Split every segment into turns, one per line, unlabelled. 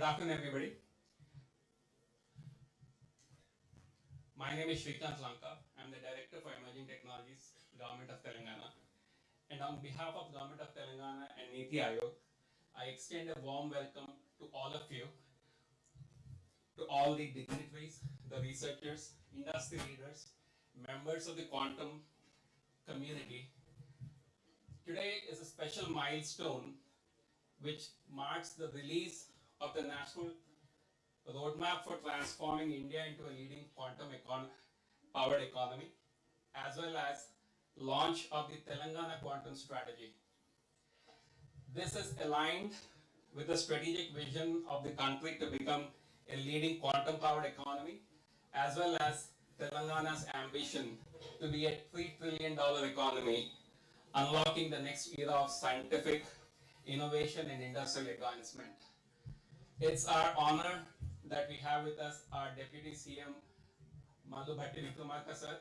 afternoon, everybody. My name is Shri I'm the Director for Emerging Technologies, Government of Telangana. And on behalf of Government of Telangana and NITI Aayog, I extend a warm welcome to all of you, to all the dignitaries, the researchers, industry leaders, members of the quantum community. Today is a special milestone which marks the release of the National Roadmap for Transforming India into a Leading Quantum Powered Economy, as well as launch of the Telangana Quantum Strategy. This is aligned with the strategic vision of the country to become a leading quantum powered economy, as well as Telangana's ambition to be a $3 trillion economy, unlocking the next era of scientific innovation and industrial advancement. It's our honor that we have with us our Deputy CM, Madhu Bhatti Vikramarka sir.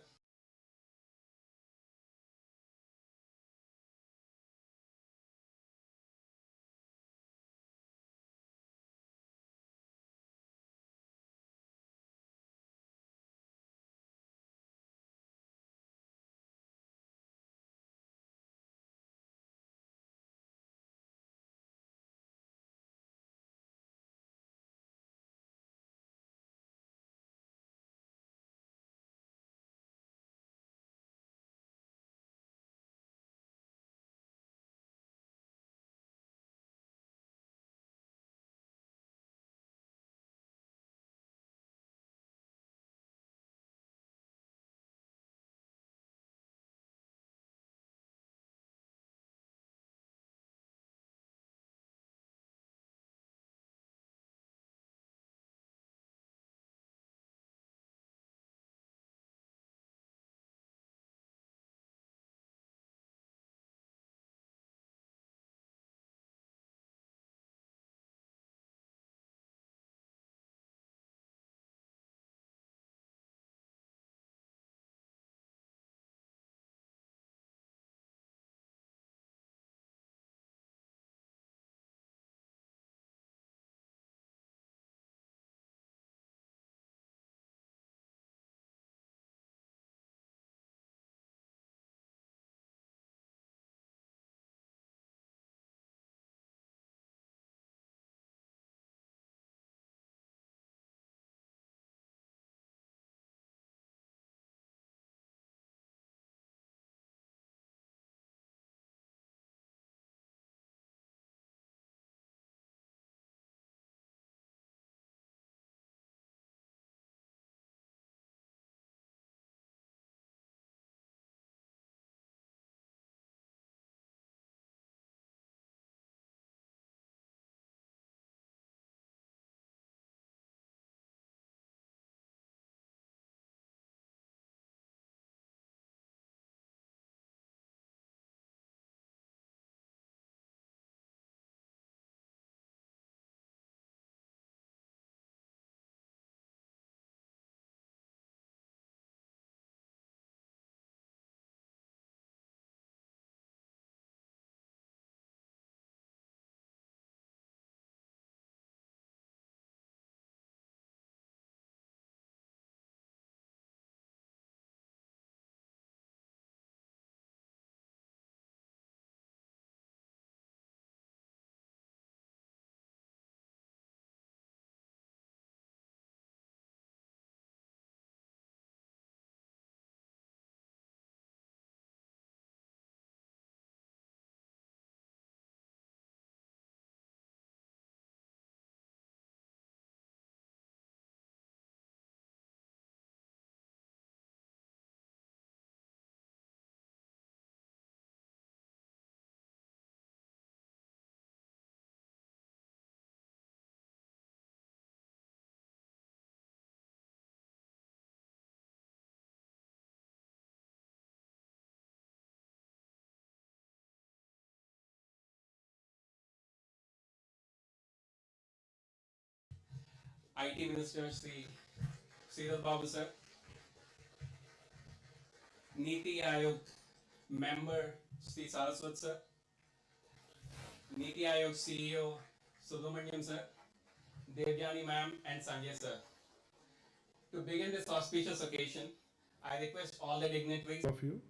IT Minister Shri Babu sir, NITI Aayog Member Shri Saraswat sir, NITI Aayog CEO Subramaniam sir, Devyani ma'am, and Sanjay sir. To begin this auspicious occasion, I request all the dignitaries
Of you.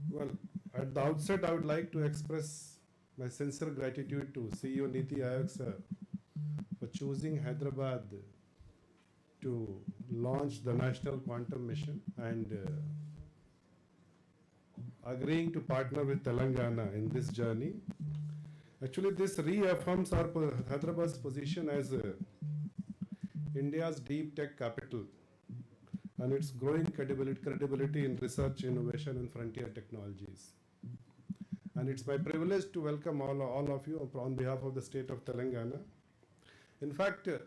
Well, at the outset, I would like to express my sincere gratitude to CEO Niti Aayog sir for choosing Hyderabad to launch the National Quantum Mission and agreeing to partner with Telangana in this journey. Actually, this reaffirms our Hyderabad's position as India's deep tech capital and its growing credibility in research, innovation, and frontier technologies. And it's my privilege to welcome all of you on behalf of the state of Telangana. In fact, if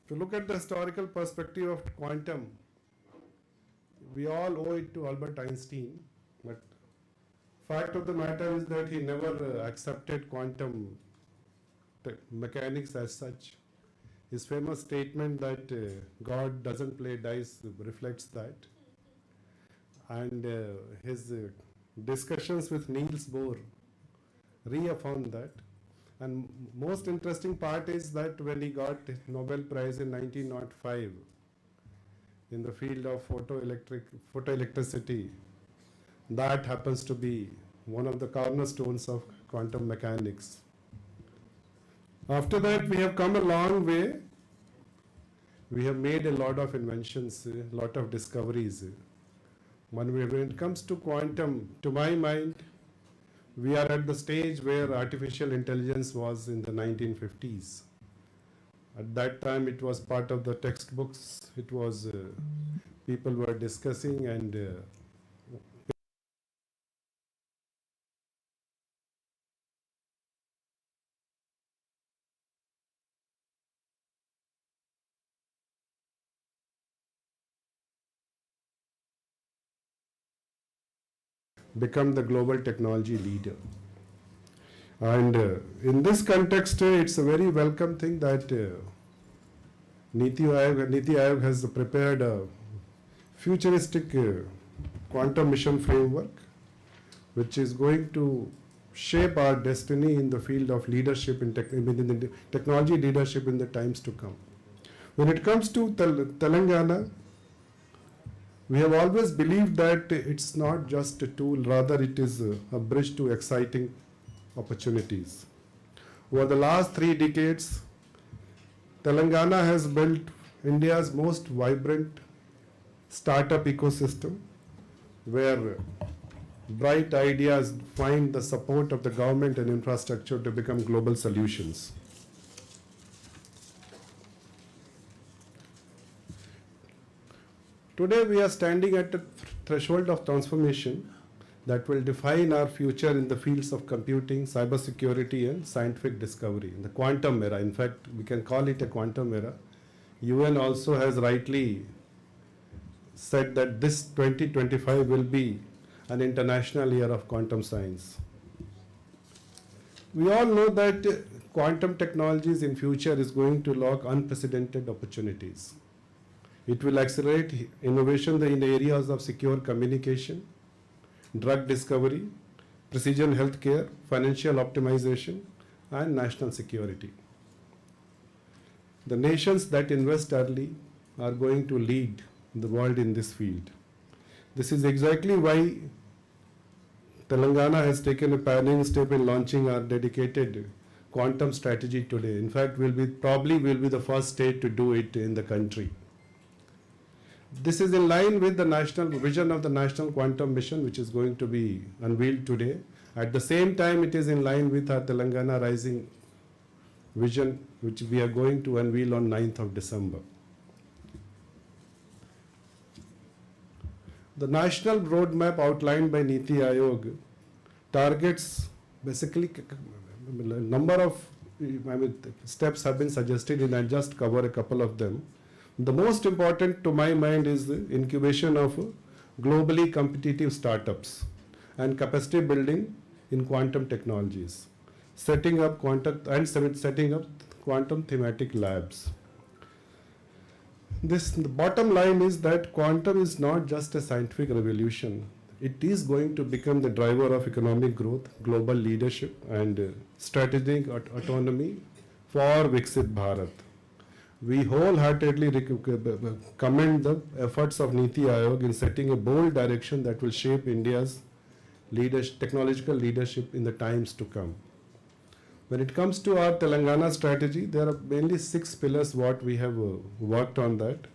you look at the historical perspective of quantum, we all owe it to Albert Einstein, but fact of the matter is that he never accepted quantum mechanics as such. His famous statement that God doesn't play dice reflects that. And his discussions with Niels Bohr reaffirmed that. And most interesting part is that when he got Nobel Prize in 1905 in the field of photoelectricity, that happens to be one of the cornerstones of quantum mechanics. After that, we have come a long way. We have made a lot of inventions, a lot of discoveries. When it comes to quantum, to my mind, we are at the stage where artificial intelligence was in the 1950s. At that time, it was part of the textbooks. It was people were discussing and become the global technology leader. And in this context, it's a very welcome thing that Niti Aayog has prepared a futuristic quantum mission framework, which is going to shape our destiny in the field of leadership in technology leadership in the times to come. When it comes to Telangana, we have always believed that it's not just a tool, rather it is a bridge to exciting opportunities. Over the last 3 decades, Telangana has built India's most vibrant startup ecosystem, where bright ideas find the support of the government and infrastructure to become global solutions. Today we are standing at the threshold of transformation that will define our future in the fields of computing, cybersecurity, and scientific discovery. In the quantum era, in fact, we can call it a quantum era. UN also has rightly said that this 2025 will be an international year of quantum science. We all know that quantum technologies in future is going to lock unprecedented opportunities. It will accelerate innovation in the areas of secure communication, drug discovery, precision healthcare, financial optimization, and national security. The nations that invest early are going to lead the world in this field. This is exactly why Telangana has taken a pioneering step in launching our dedicated quantum strategy today. In fact, we'll be the first state to do it in the country. This is in line with the national vision of the National Quantum Mission, which is going to be unveiled today. At the same time, it is in line with our Telangana Rising vision, which we are going to unveil on 9th of December. The national roadmap outlined by Niti Aayog targets basically a number of steps have been suggested, and I'll just cover a couple of them. The most important to my mind is the incubation of globally competitive startups and capacity building in quantum technologies, setting up quantum thematic labs. The bottom line is that quantum is not just a scientific revolution. It is going to become the driver of economic growth, global leadership, and strategic autonomy for Viksit Bharat. We wholeheartedly commend the efforts of Niti Aayog in setting a bold direction that will shape India's technological leadership in the times to come. When it comes to our Telangana strategy, there are mainly 6 pillars what we have worked on that.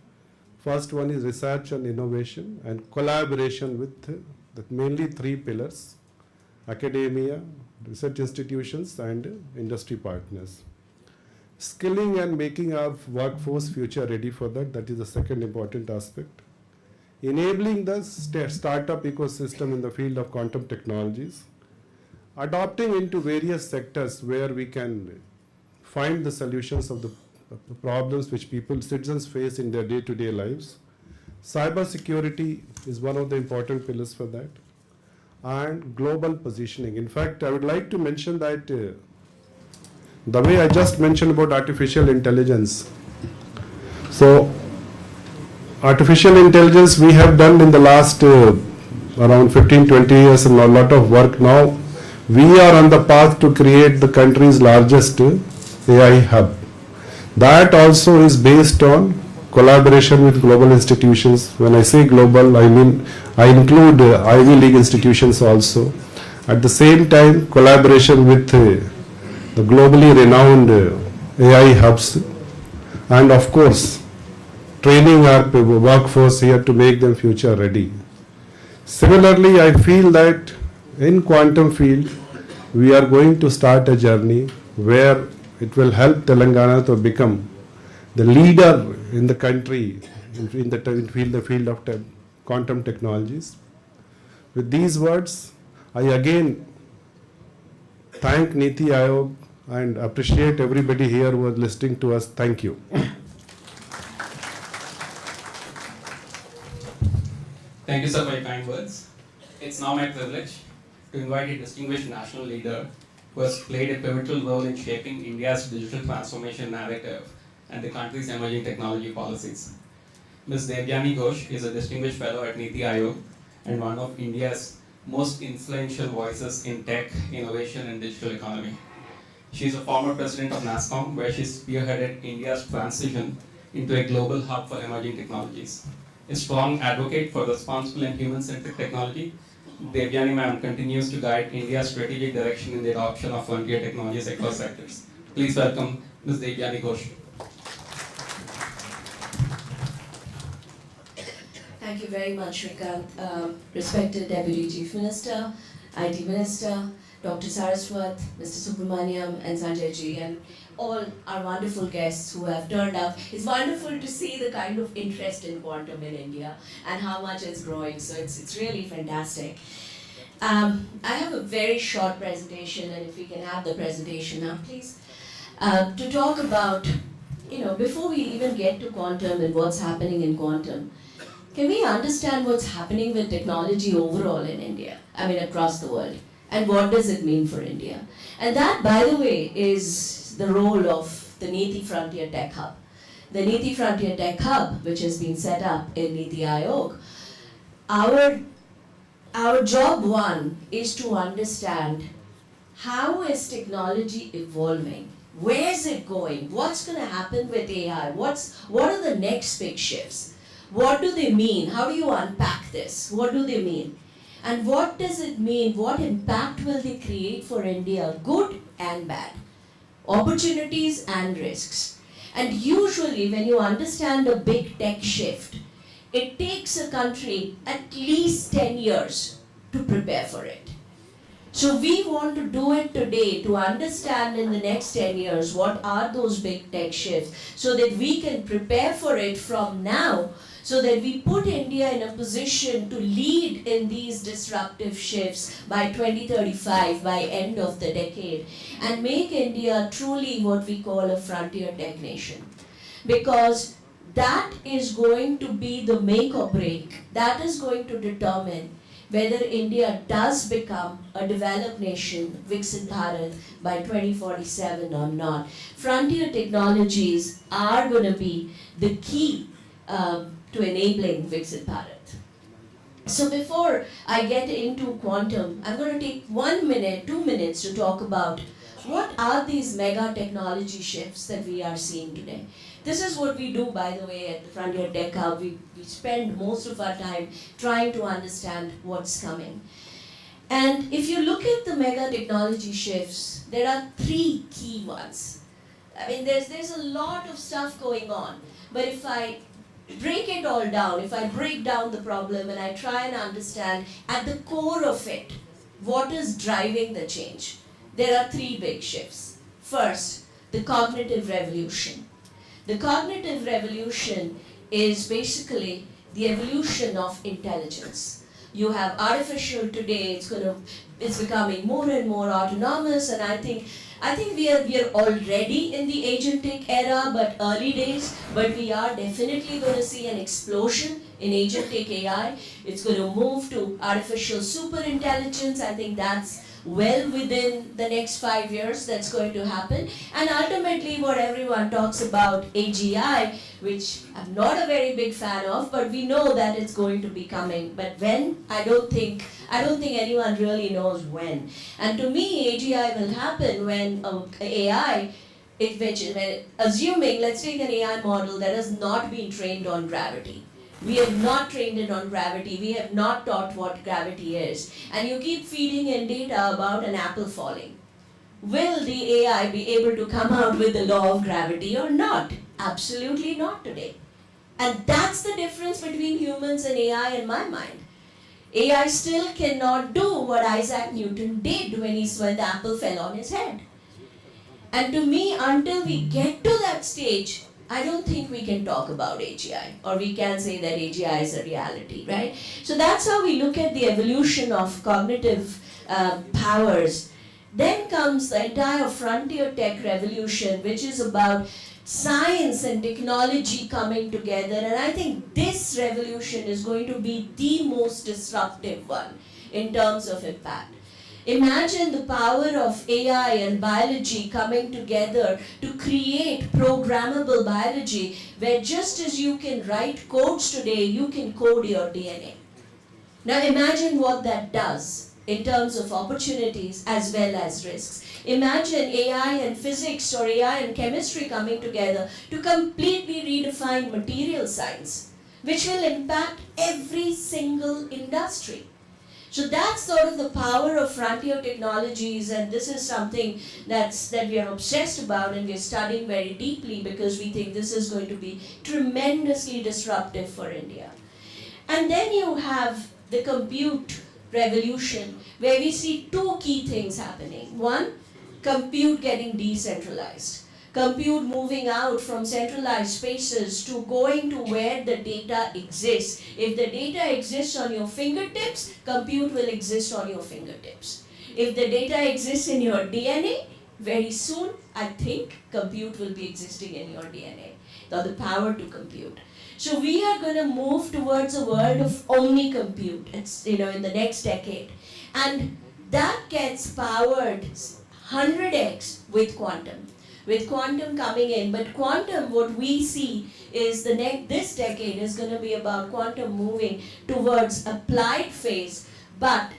First one is research and innovation and collaboration with mainly 3 pillars: academia, research institutions, and industry partners. Skilling and making our workforce future ready for that, that is the second important aspect. Enabling the startup ecosystem in the field of quantum technologies. Adopting into various sectors where we can find the solutions of the problems which citizens face in their day-to-day lives. Cyber security is one of the important pillars for that. And global positioning. In fact, I would like to mention that the way I just mentioned about artificial intelligence. So, artificial intelligence we have done in the last around 15-20 years and a lot of work now. We are on the path to create the country's largest AI hub. That also is based on collaboration with global institutions. When I say global, I mean I include Ivy League institutions also. At the same time, collaboration with the globally renowned AI hubs, and of course, training our workforce here to make them future ready. Similarly, I feel that in quantum field, we are going to start a journey where it will help Telangana to become the leader in the country in the field of quantum technologies. With these words, I again thank Niti Aayog and appreciate everybody here who is listening to us. Thank you.
Thank you, sir, for your kind words. It's now my privilege to invite a distinguished national leader who has played a pivotal role in shaping India's digital transformation narrative and the country's emerging technology policies. Ms. Devyani Ghosh is a distinguished fellow at Niti Aayog and one of India's most influential voices in tech, innovation, and digital economy. She is a former president of NASSCOM, where she spearheaded India's transition into a global hub for emerging technologies. A strong advocate for responsible and human-centric technology, Devyani ma'am continues to guide India's strategic direction in the adoption of frontier technologies across sectors. Please welcome Ms. Devyani Ghosh.
Thank you very much, Shrikant. Respected Deputy Chief Minister, IT Minister, Dr. Saraswat, Mr. Subramaniam, and Sanjay ji, and all our wonderful guests who have turned up. It's wonderful to see the kind of interest in quantum in India and how much it's growing, so it's really fantastic. I have a very short presentation, and if we can have the presentation now, please, to talk about, before we even get to quantum and what's happening in quantum, can we understand what's happening with technology overall in India, across the world, and what does it mean for India? And that, by the way, is the role of the Niti Frontier Tech Hub. The Niti Frontier Tech Hub, which has been set up in Niti Aayog, our job one is to understand how is technology evolving, where is it going, what's going to happen with AI, what are the next big shifts, what do they mean, how do you unpack this, what do they mean? And what does it mean? What impact will they create for India, good and bad? Opportunities and risks. And usually when you understand a big tech shift, it takes a country at least 10 years to prepare for it. So we want to do it today to understand in the next 10 years what are those big tech shifts so that we can prepare for it from now, so that we put India in a position to lead in these disruptive shifts by 2035, by end of the decade, and make India truly what we call a frontier tech nation. Because that is going to be the make or break. That is going to determine whether India does become a developed nation, Viksit Bharat, by 2047 or not. Frontier technologies are going to be the key to enabling Viksit Bharat. So before I get into quantum, I'm going to take 1 minute, 2 minutes to talk about what are these mega technology shifts that we are seeing today. This is what we do, by the way, at the Frontier Tech Hub. We spend most of our time trying to understand what's coming. And if you look at the mega technology shifts, there are 3 key ones. I mean, there's a lot of stuff going on, but if I break it all down, if I break down the problem and I try and understand at the core of it, what is driving the change, there are 3 big shifts. First, the cognitive revolution. The cognitive revolution is basically the evolution of intelligence. You have artificial today, it's becoming more and more autonomous, and I think we are already in the agentic era, but early days, but we are definitely going to see an explosion in agentic AI. It's going to move to artificial super intelligence. I think that's well within the next 5 years that's going to happen. And ultimately what everyone talks about, AGI, which I'm not a very big fan of, but we know that it's going to be coming. But when? I don't think anyone really knows when. And to me, AGI will happen when AI, assuming, let's take an AI model that has not been trained on gravity. We have not trained it on gravity. We have not taught what gravity is. And you keep feeding in data about an apple falling. Will the AI be able to come out with the law of gravity or not? Absolutely not today. And that's the difference between humans and AI in my mind. AI still cannot do what Isaac Newton did when the apple fell on his head. And to me, until we get to that stage, I don't think we can talk about AGI, or we can say that AGI is a reality, right? So that's how we look at the evolution of cognitive powers. Then comes the entire frontier tech revolution, which is about science and technology coming together. And I think this revolution is going to be the most disruptive one in terms of impact. Imagine the power of AI and biology coming together to create programmable biology, where just as you can write codes today, you can code your DNA. Now imagine what that does in terms of opportunities as well as risks. Imagine AI and physics or AI and chemistry coming together to completely redefine material science, which will impact every single industry. So that's sort of the power of frontier technologies, and this is something that we are obsessed about and we're studying very deeply because we think this is going to be tremendously disruptive for India. And then you have the compute revolution, where we see 2 key things happening. One, compute getting decentralized. Compute moving out from centralized spaces to going to where the data exists. If the data exists on your fingertips, compute will exist on your fingertips. If the data exists in your DNA, very soon, I think, compute will be existing in your DNA, or the power to compute. So we are going to move towards a world of omni-compute, in the next decade. And that gets powered 100x with quantum. With quantum coming in, but quantum, what we see is this decade is going to be about quantum moving towards applied phase. But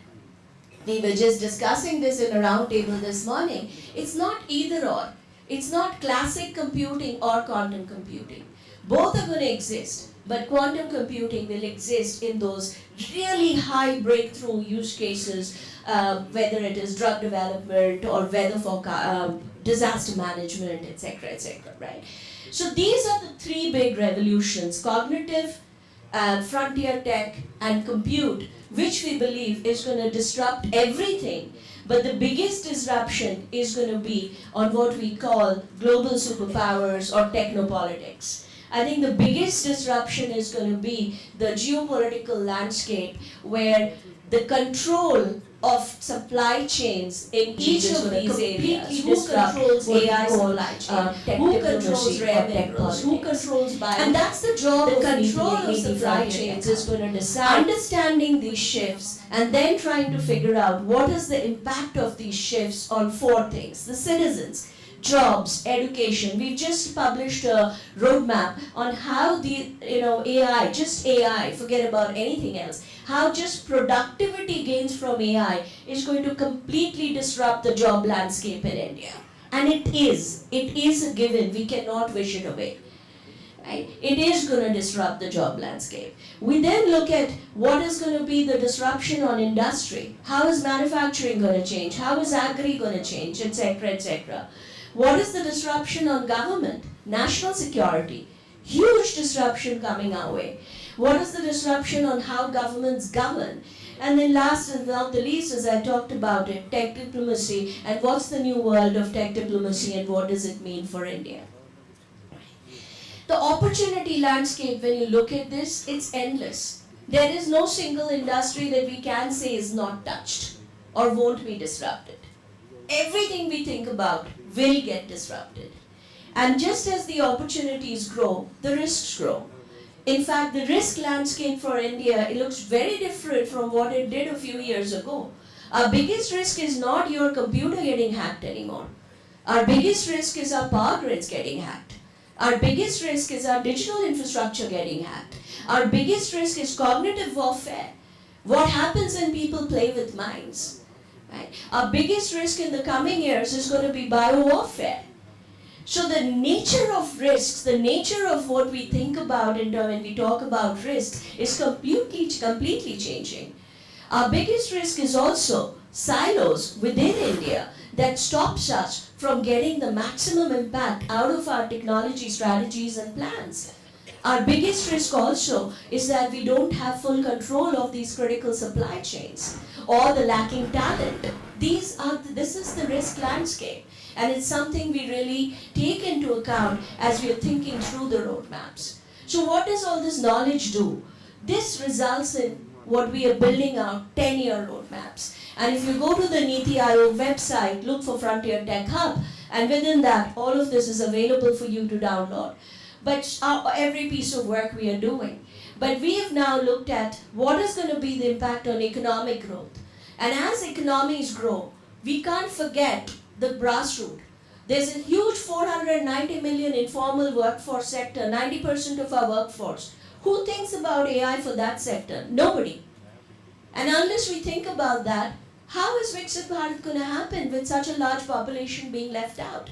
we were just discussing this in a roundtable this morning. It's not either or. It's not classic computing or quantum computing. Both are going to exist, but quantum computing will exist in those really high breakthrough use cases, whether it is drug development or weather forecast, disaster management, etc., right? So these are the 3 big revolutions: cognitive, frontier tech, and compute, which we believe is going to disrupt everything. But the biggest disruption is going to be on what we call global superpowers or technopolitics. I think the biggest disruption is going to be the geopolitical landscape, where the control of supply chains in each of these areas. Who controls AI supply chain? Who controls rare minerals? Who controls bio? And that's the job of control of supply chains is going to decide. Understanding these shifts and then trying to figure out what is the impact of these shifts on 4 things. The citizens. jobs, education. We've just published a roadmap on how the AI, just AI, forget about anything else, how just productivity gains from AI is going to completely disrupt the job landscape in India. And it is a given, we cannot wish it away. Right? It is going to disrupt the job landscape. We then look at what is going to be the disruption on industry. How is manufacturing going to change? How is agri going to change, etc., etc. What is the disruption on government? National security. Huge disruption coming our way. What is the disruption on how governments govern? And then last and not the least, as I talked about it, tech diplomacy, and what's the new world of tech diplomacy and what does it mean for India? The opportunity landscape, when you look at this, it's endless. There is no single industry that we can say is not touched or won't be disrupted. Everything we think about will get disrupted. And just as the opportunities grow, the risks grow. In fact, the risk landscape for India, it looks very different from what it did a few years ago. Our biggest risk is not your computer getting hacked anymore. Our biggest risk is our power grids getting hacked. Our biggest risk is our digital infrastructure getting hacked. Our biggest risk is cognitive warfare. What happens when people play with minds? Right? Our biggest risk in the coming years is going to be biowarfare. So the nature of risks, the nature of what we think about when we talk about risks is completely changing. Our biggest risk is also silos within India that stops us from getting the maximum impact out of our technology strategies and plans. Our biggest risk also is that we don't have full control of these critical supply chains or the lacking talent. This is the risk landscape, and it's something we really take into account as we are thinking through the roadmaps. So what does all this knowledge do? This results in what we are building out 10-year roadmaps. And if you go to the NITI Aayog website, look for Frontier Tech Hub, and within that, all of this is available for you to download. But every piece of work we are doing. But we have now looked at what is going to be the impact on economic growth. And as economies grow, we can't forget the grassroots. There's a huge 490 million informal workforce sector, 90% of our workforce. Who thinks about AI for that sector? Nobody. And unless we think about that, how is Viksit Bharat going to happen with such a large population being left out?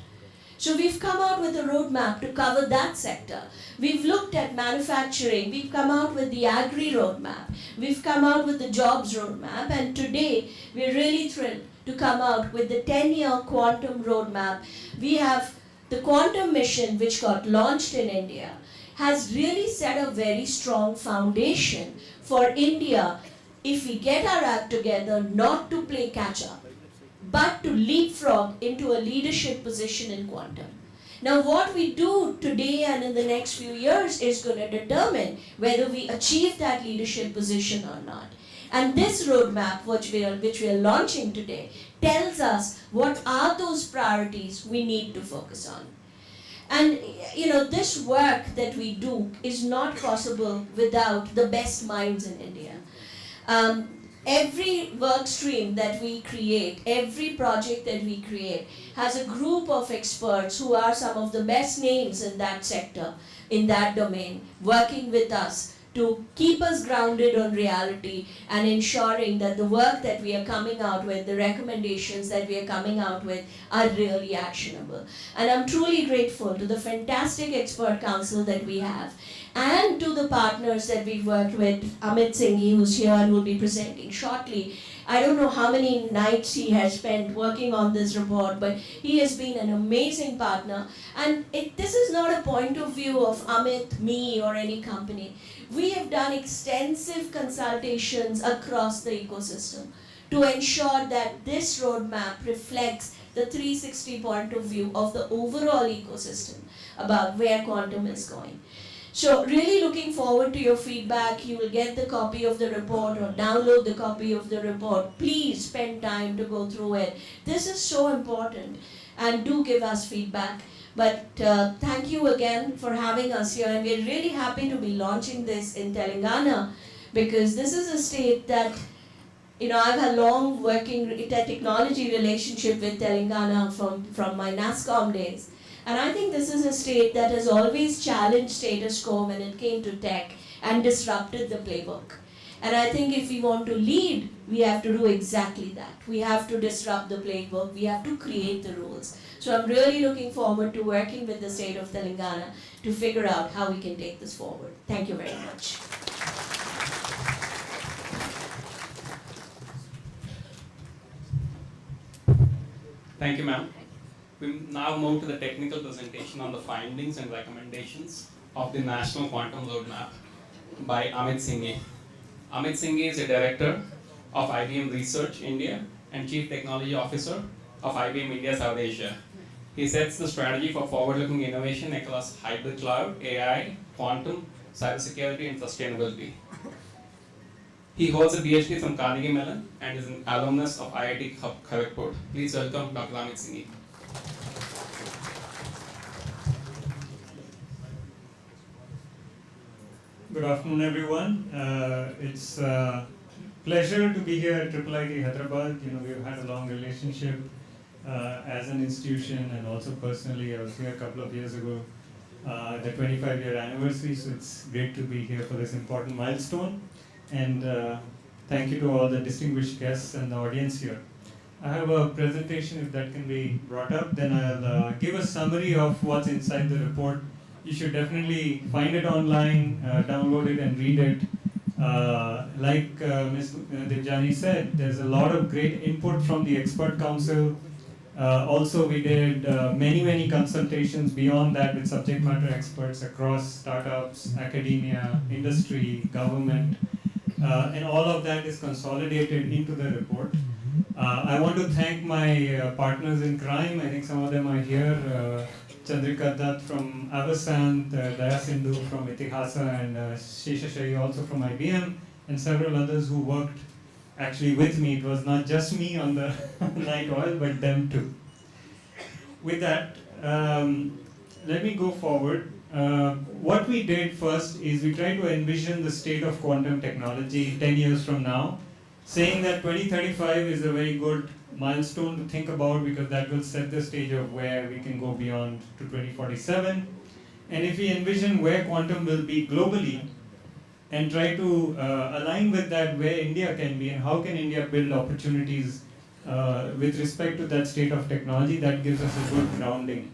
So we've come out with a roadmap to cover that sector. We've looked at manufacturing. We've come out with the agri roadmap. We've come out with the jobs roadmap. And today, we're really thrilled to come out with the 10-year quantum roadmap. We have the quantum mission, which got launched in India, has really set a very strong foundation for India, if we get our act together, not to play catch-up, but to leapfrog into a leadership position in quantum. Now what we do today and in the next few years is going to determine whether we achieve that leadership position or not. And this roadmap, which we are launching today, tells us what are those priorities we need to focus on. And this work that we do is not possible without the best minds in India. Every work stream that we create, every project that we create, has a group of experts who are some of the best names in that sector, in that domain, working with us to keep us grounded on reality and ensuring that the work that we are coming out with, the recommendations that we are coming out with, are really actionable. And I'm truly grateful to the fantastic expert council that we have, and to the partners that we've worked with, Amit Singhi, who's here and will be presenting shortly. I don't know how many nights he has spent working on this report, but he has been an amazing partner. And this is not a point of view of Amit, me, or any company. We have done extensive consultations across the ecosystem to ensure that this roadmap reflects the 360 point of view of the overall ecosystem about where quantum is going. So really looking forward to your feedback. You will get the copy of the report or download the copy of the report. Please spend time to go through it. This is so important, and do give us feedback. But thank you again for having us here, and we're really happy to be launching this in Telangana, because this is a state that I've had long working technology relationship with Telangana from my NASCOM days. And I think this is a state that has always challenged status quo when it came to tech and disrupted the playbook. And I think if we want to lead, we have to do exactly that. We have to disrupt the playbook, we have to create the rules. So I'm really looking forward to working with the state of Telangana to figure out how we can take this forward. Thank you very much.
Thank you, ma'am. We now move to the technical presentation on the findings and recommendations of the National Quantum Roadmap by Amit Singhi. Amit Singhi is a director of IBM Research India and Chief Technology Officer of IBM India South Asia. He sets the strategy for forward-looking innovation across hybrid cloud, AI, quantum, cybersecurity, and sustainability. He holds a PhD from Carnegie Mellon and is an alumnus of IIT Kharagpur. Please welcome Dr. Amit Singhi.
Good afternoon, everyone. It's a pleasure to be here at IIIT Hyderabad. We've had a long relationship as an institution and also personally. I was here a couple of years ago, the 25-year anniversary, so it's great to be here for this important milestone. And thank you to all the distinguished guests and the audience here. I have a presentation, if that can be brought up, then I'll give a summary of what's inside the report. You should definitely find it online, download it and read it. Like Ms. Debjani said, there's a lot of great input from the expert council. Also, we did many consultations beyond that with subject matter experts across startups, academia, industry, government, and all of that is consolidated into the report. I want to thank my partners in crime. I think some of them are here. Chandrika Dutt from Avasant, Daya Sindhu from Itihasa, and Sheshashayi also from IBM, and several others who worked actually with me. It was not just me on the night oil, but them too. With that, let me go forward. What we did first is we tried to envision the state of quantum technology 10 years from now, saying that 2035 is a very good milestone to think about because that will set the stage of where we can go beyond to 2047. And if we envision where quantum will be globally and try to align with that where India can be and how can India build opportunities with respect to that state of technology, that gives us a good grounding.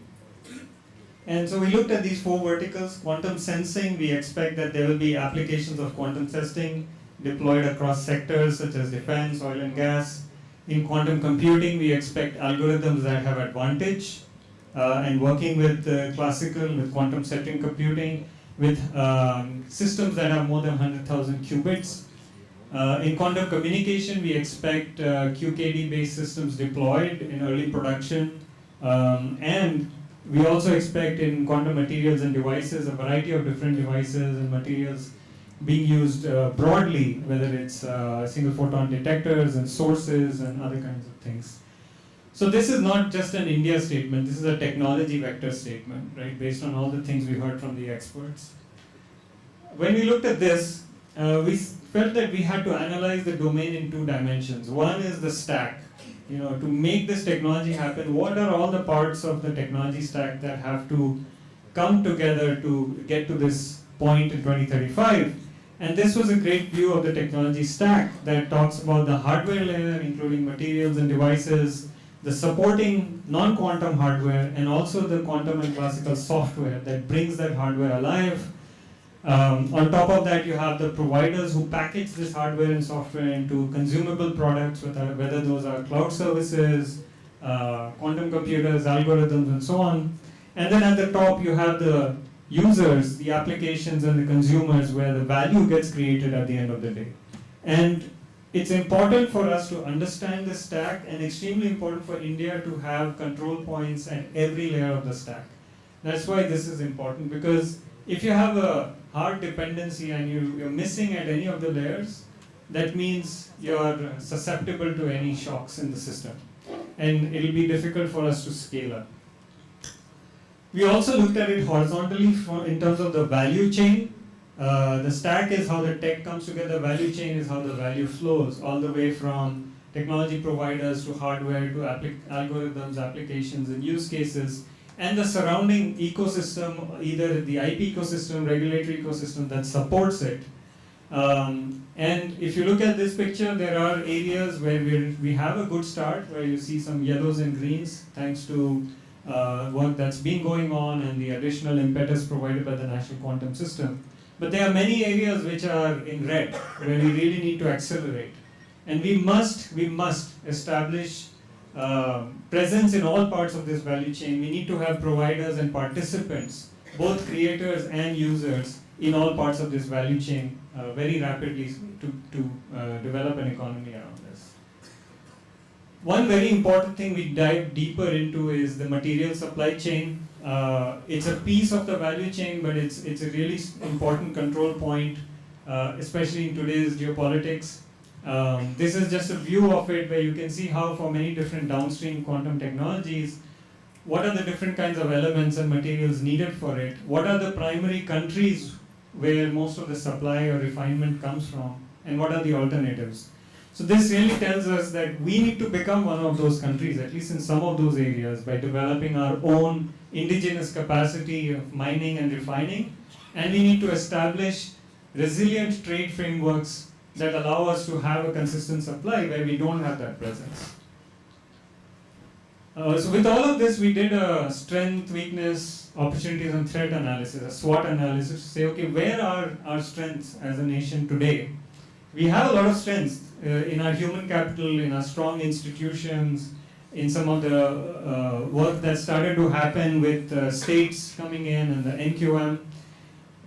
And so we looked at these four verticals. Quantum sensing, we expect that there will be applications of quantum testing deployed across sectors such as defense, oil and gas. In quantum computing, we expect algorithms that have advantage and working with classical, with quantum centering computing, with systems that have more than 100,000 qubits. In quantum communication, we expect QKD-based systems deployed in early production. And we also expect in quantum materials and devices, a variety of different devices and materials being used broadly, whether it's single photon detectors and sources and other kinds of things. So this is not just an India statement, this is a technology vector statement, right, based on all the things we heard from the experts. When we looked at this, we felt that we had to analyze the domain in two dimensions. One is the stack. To make this technology happen, what are all the parts of the technology stack that have to come together to get to this point in 2035? And this was a great view of the technology stack that talks about the hardware layer, including materials and devices, the supporting non-quantum hardware, and also the quantum and classical software that brings that hardware alive. On top of that, you have the providers who package this hardware and software into consumable products, whether those are cloud services, quantum computers, algorithms, and so on. And then at the top, you have the users, the applications, and the consumers where the value gets created at the end of the day. And it's important for us to understand the stack and extremely important for India to have control points at every layer of the stack. That's why this is important, because if you have a hard dependency and you're missing at any of the layers, that means you're susceptible to any shocks in the system. And it'll be difficult for us to scale up. We also looked at it horizontally in terms of the value chain. The stack is how the tech comes together, value chain is how the value flows, all the way from technology providers to hardware to algorithms, applications, and use cases, and the surrounding ecosystem, either the IP ecosystem, regulatory ecosystem that supports it. And if you look at this picture, there are areas where we have a good start, where you see some yellows and greens, thanks to work that's been going on and the additional impetus provided by the National Quantum System. But there are many areas which are in red, where we really need to accelerate. And we must establish presence in all parts of this value chain. We need to have providers and participants, both creators and users, in all parts of this value chain very rapidly to develop an economy around this. One very important thing we dive deeper into is the material supply chain. It's a piece of the value chain, but it's a really important control point, especially in today's geopolitics. This is just a view of it where you can see how for many different downstream quantum technologies, what are the different kinds of elements and materials needed for it, what are the primary countries where most of the supply or refinement comes from, and what are the alternatives. So this really tells us that we need to become one of those countries, at least in some of those areas, by developing our own indigenous capacity of mining and refining, and we need to establish resilient trade frameworks that allow us to have a consistent supply where we don't have that presence. So with all of this, we did a strength, weakness, opportunities and threat analysis, a SWOT analysis, to say, okay, where are our strengths as a nation today? We have a lot of strengths in our human capital, in our strong institutions, in some of the work that started to happen with states coming in and the NQM.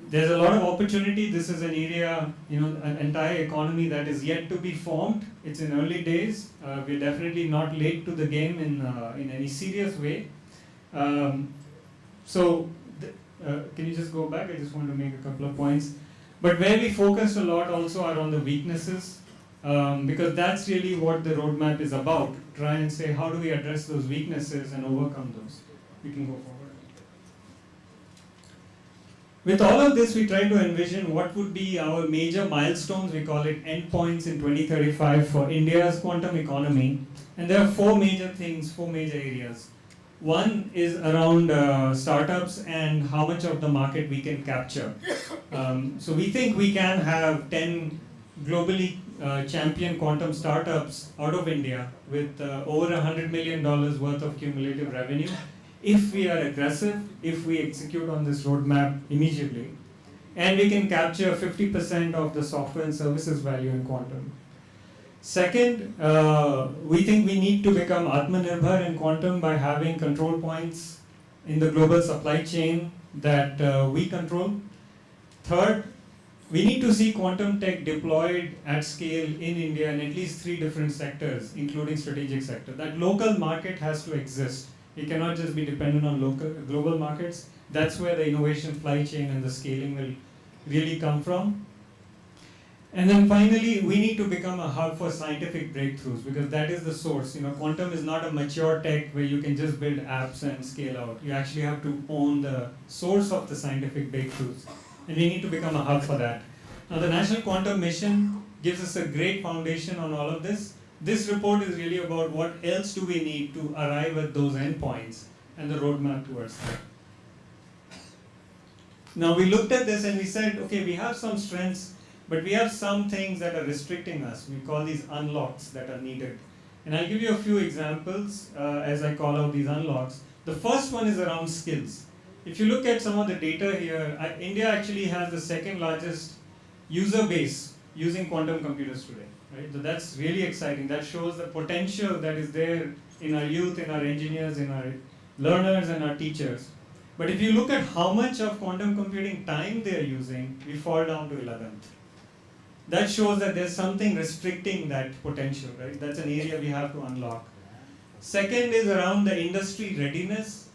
There's a lot of opportunity. This is an area, an entire economy that is yet to be formed. It's in early days. We're definitely not late to the game in any serious way. Can you just go back? I just want to make a couple of points. But where we focused a lot also are on the weaknesses, because that's really what the roadmap is about. Try and say, how do we address those weaknesses and overcome those? We can go forward. With all of this, we try to envision what would be our major milestones, we call it endpoints in 2035 for India's quantum economy. And there are four major things, four major areas. One is around startups and how much of the market we can capture. So we think we can have 10 globally champion quantum startups out of India with over $100 million worth of cumulative revenue, if we are aggressive, if we execute on this roadmap immediately. And we can capture 50% of the software and services value in quantum. Second, we think we need to become Atmanirbhar in quantum by having control points in the global supply chain that we control. Third, we need to see quantum tech deployed at scale in India in at least 3 different sectors, including strategic sector. That local market has to exist. It cannot just be dependent on global markets. That's where the innovation supply chain and the scaling will really come from. And then finally, we need to become a hub for scientific breakthroughs, because that is the source. Quantum is not a mature tech where you can just build apps and scale out. You actually have to own the source of the scientific breakthroughs. And we need to become a hub for that. Now, the National Quantum Mission gives us a great foundation on all of this. This report is really about what else do we need to arrive at those endpoints and the roadmap towards that. Now, we looked at this and we said, okay, we have some strengths, but we have some things that are restricting us. We call these unlocks that are needed. And I'll give you a few examples as I call out these unlocks. The first one is around skills. If you look at some of the data here, India actually has the second largest user base using quantum computers today. Right? So that's really exciting. That shows the potential that is there in our youth, in our engineers, in our learners and our teachers. But if you look at how much of quantum computing time they are using, we fall down to 11th. That shows that there's something restricting that potential, right? That's an area we have to unlock. Second is around the industry readiness.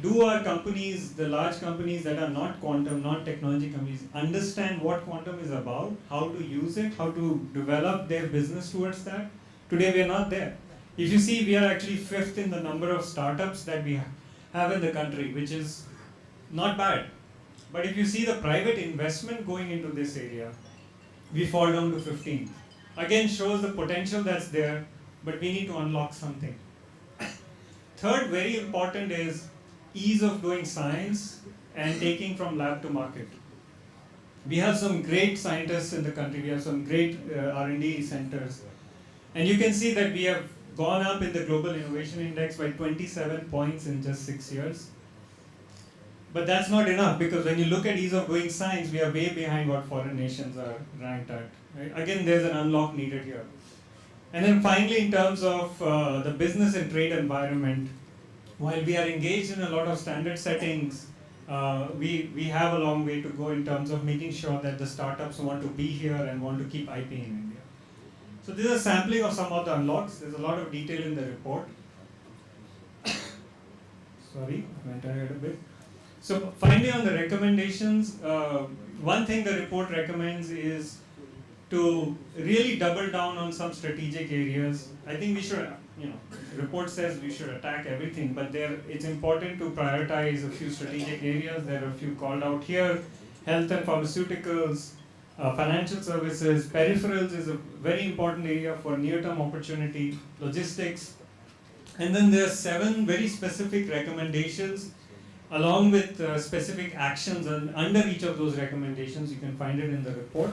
Do our companies, the large companies that are not quantum, not technology companies, understand what quantum is about, how to use it, how to develop their business towards that? Today we are not there. If you see, we are actually 5th in the number of startups that we have in the country, which is not bad. But if you see the private investment going into this area, we fall down to 15th. Again, shows the potential that's there, but we need to unlock something. Third, very important, is ease of doing science and taking from lab to market. We have some great scientists in the country, we have some great R&D centers, and you can see that we have gone up in the Global Innovation Index by 27 points in just 6 years. But that's not enough, because when you look at ease of doing science, we are way behind what foreign nations are ranked at. Right? Again, there's an unlock needed here. And then finally, in terms of the business and trade environment, while we are engaged in a lot of standard settings, we have a long way to go in terms of making sure that the startups want to be here and want to keep IP in India. So this is a sampling of some of the unlocks. There's a lot of detail in the report. Sorry, I went ahead a bit. So finally, on the recommendations, one thing the report recommends is to really double down on some strategic areas. I think we should, the report says we should attack everything, but it's important to prioritize a few strategic areas. There are a few called out here: health and pharmaceuticals, financial services, peripherals is a very important area for near-term opportunity, logistics. And then there are 7 very specific recommendations along with specific actions, and under each of those recommendations, you can find it in the report.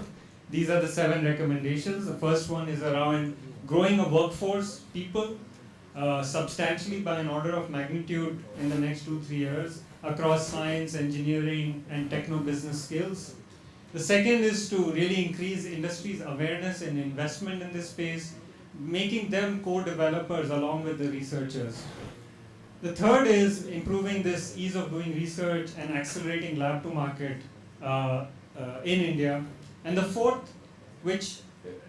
These are the 7 recommendations. The first one is around growing a workforce, people, substantially by an order of magnitude in the next 2-3 years across science, engineering, and techno-business skills. The second is to really increase industry's awareness and investment in this space, making them co-developers along with the researchers. The third is improving this ease of doing research and accelerating lab to market in India. And the fourth, which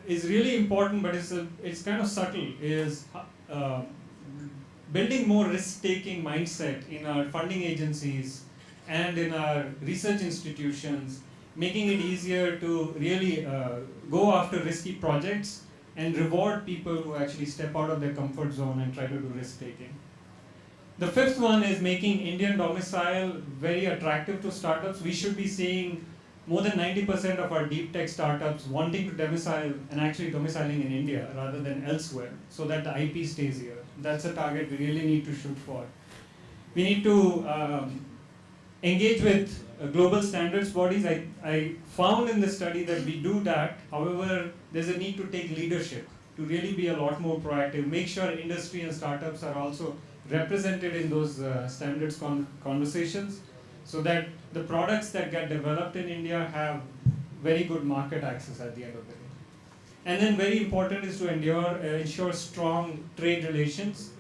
is really important but it's kind of subtle, is building more risk-taking mindset in our funding agencies and in our research institutions, making it easier to really go after risky projects and reward people who actually step out of their comfort zone and try to do risk-taking. The fifth one is making Indian domicile very attractive to startups. We should be seeing more than 90% of our deep tech startups wanting to domicile and actually domiciling in India rather than elsewhere, so that the IP stays here. That's a target we really need to shoot for. We need to engage with global standards bodies. I found in the study that we do that. However, there's a need to take leadership to really be a lot more proactive, make sure industry and startups are also represented in those standards conversations, so that the products that get developed in India have very good market access at the end of the day. And then very important is to ensure strong trade relations,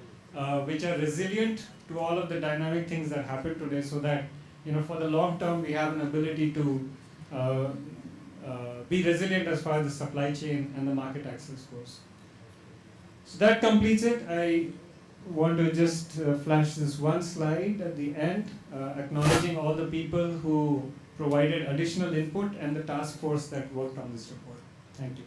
which are resilient to all of the dynamic things that happen today, so that for the long term we have an ability to be resilient as far as the supply chain and the market access goes. So that completes it. I want to just flash this one slide at the end, acknowledging all the people who provided additional input and the task force that worked on this report. Thank you.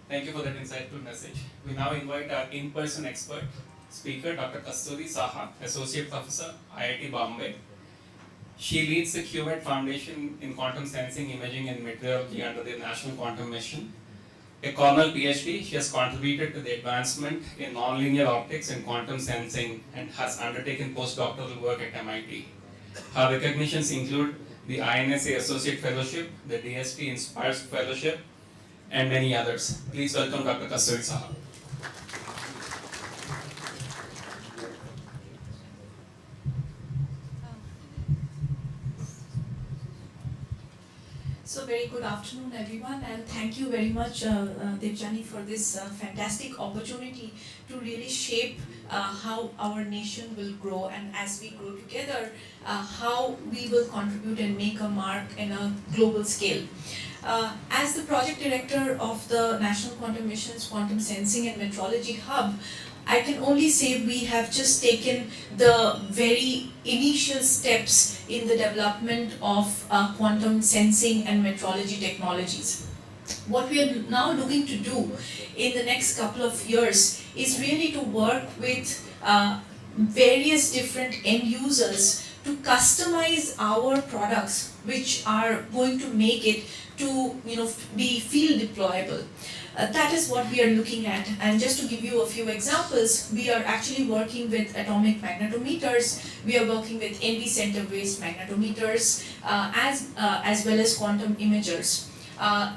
Thank you for that insightful message. We now invite our in-person expert speaker, Dr. Kasturi Saha, Associate Professor, IIT Bombay. She leads the QMET Foundation in Quantum Sensing, Imaging and Meteorology under the National Quantum Mission. A Cornell PhD, she has contributed to the advancement in nonlinear optics and quantum sensing and has undertaken postdoctoral work at MIT. Her recognitions include the INSA Associate Fellowship, the DST Inspires Fellowship, and many others. Please welcome Dr. Kasturi Saha.
So very good afternoon everyone, and thank you very much Devjani for this fantastic opportunity to really shape how our nation will grow, and as we grow together, how we will contribute and make a mark in a global scale. As the project director of the National Quantum Mission's Quantum Sensing and Metrology Hub, I can only say we have just taken the very initial steps in the development of quantum sensing and metrology technologies. What we are now looking to do in the next couple of years is really to work with various different end users to customize our products, which are going to make it to be field deployable. That is what we are looking at. And just to give you a few examples, we are actually working with atomic magnetometers, we are working with NV center based magnetometers, as well as quantum imagers.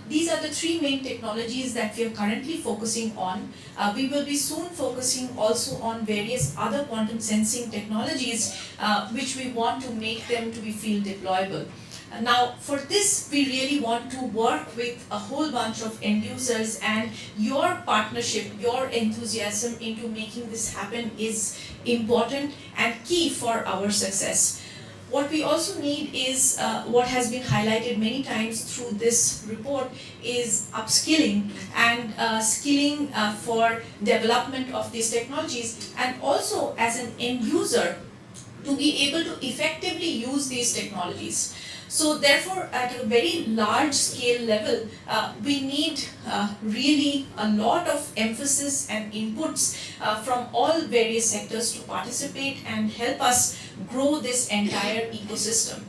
These are the three main technologies that we are currently focusing on. We will be soon focusing also on various other quantum sensing technologies, which we want to make them to be field deployable. Now, for this, we really want to work with a whole bunch of end users, and your partnership, your enthusiasm into making this happen is important and key for our success. What we also need is what has been highlighted many times through this report is upskilling and skilling for development of these technologies, and also as an end user to be able to effectively use these technologies. So therefore, at a very large scale level, we need really a lot of emphasis and inputs from all various sectors to participate and help us grow this entire ecosystem.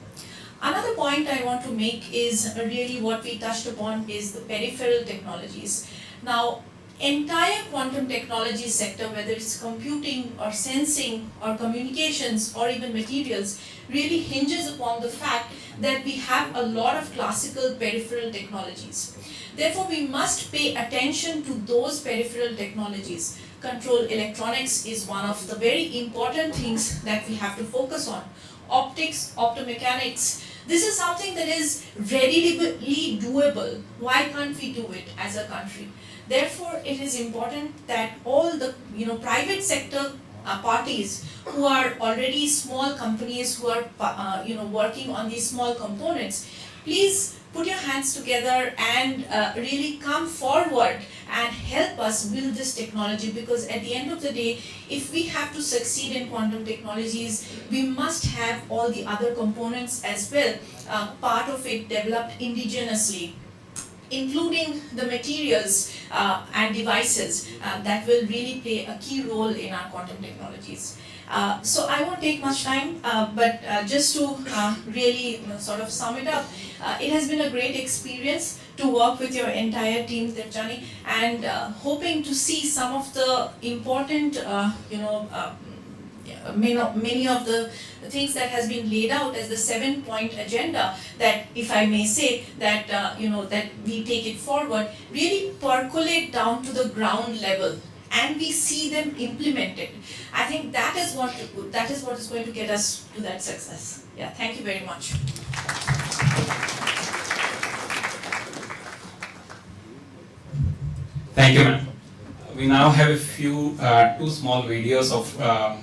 Another point I want to make is really what we touched upon is the peripheral technologies. Now, entire quantum technology sector, whether it's computing or sensing or communications or even materials, really hinges upon the fact that we have a lot of classical peripheral technologies. Therefore, we must pay attention to those peripheral technologies. Control electronics is one of the very important things that we have to focus on. Optics, optomechanics, this is something that is readily doable. Why can't we do it as a country? Therefore, it is important that all the private sector parties who are already small companies who are working on these small components, please put your hands together and really come forward and help us build this technology, because at the end of the day, if we have to succeed in quantum technologies, we must have all the other components as well, part of it developed indigenously, including the materials and devices that will really play a key role in our quantum technologies. So I won't take much time, but just to really sort of sum it up, it has been a great experience to work with your entire team, Devjani, and hoping to see some of the important, many of the things that has been laid out as the 7-point agenda, that if I may say that that we take it forward, really percolate down to the ground level and we see them implemented. I think that is what is going to get us to that success. Yeah, thank you very much.
Thank you, ma'am. We now have a few, two small videos of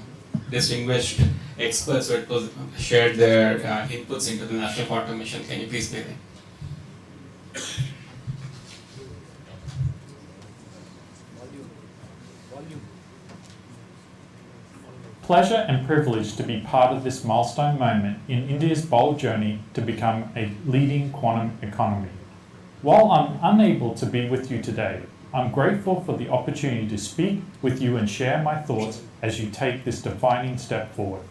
distinguished experts who had shared their inputs into the National Quantum Mission. Can you please play them?
Pleasure and privilege to be part of this milestone moment in India's bold journey to become a leading quantum economy. While I'm unable to be with you today, I'm grateful for the opportunity to speak with you and share my thoughts as you take this defining step forward.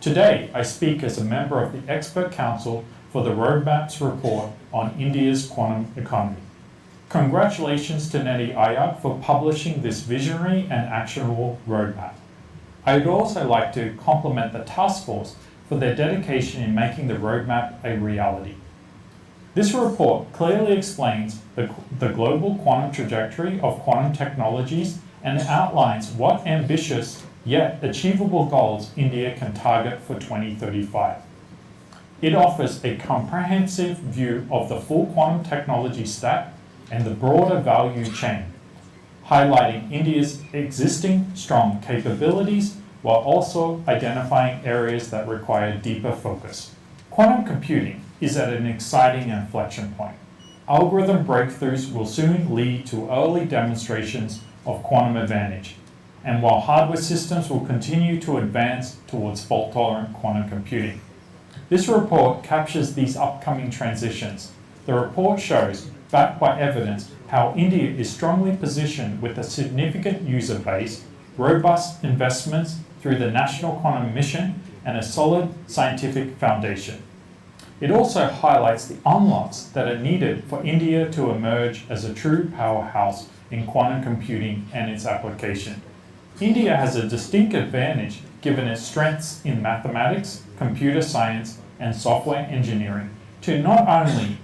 Today, I speak as a member of the Expert Council for the Roadmaps report on India's quantum economy. Congratulations to Reddy for publishing this visionary and actionable roadmap. I would also like to compliment the task force for their dedication in making the roadmap a reality. This report clearly explains the global quantum trajectory of quantum technologies and outlines what ambitious yet achievable goals India can target for 2035. It offers a comprehensive view of the full quantum technology stack and the broader value chain, highlighting India's existing strong capabilities while also identifying areas that require deeper focus. Quantum computing is at an exciting inflection point. Algorithm breakthroughs will soon lead to early demonstrations of quantum advantage, and while hardware systems will continue to advance towards fault-tolerant quantum computing. This report captures these upcoming transitions. The report shows, backed by evidence, how India is strongly positioned with a significant user base, robust investments through the National Quantum Mission, and a solid scientific foundation. It also highlights the unlocks that are needed for India to emerge as a true powerhouse in quantum computing and its application. India has a distinct advantage given its strengths in mathematics, computer science, and software engineering to not only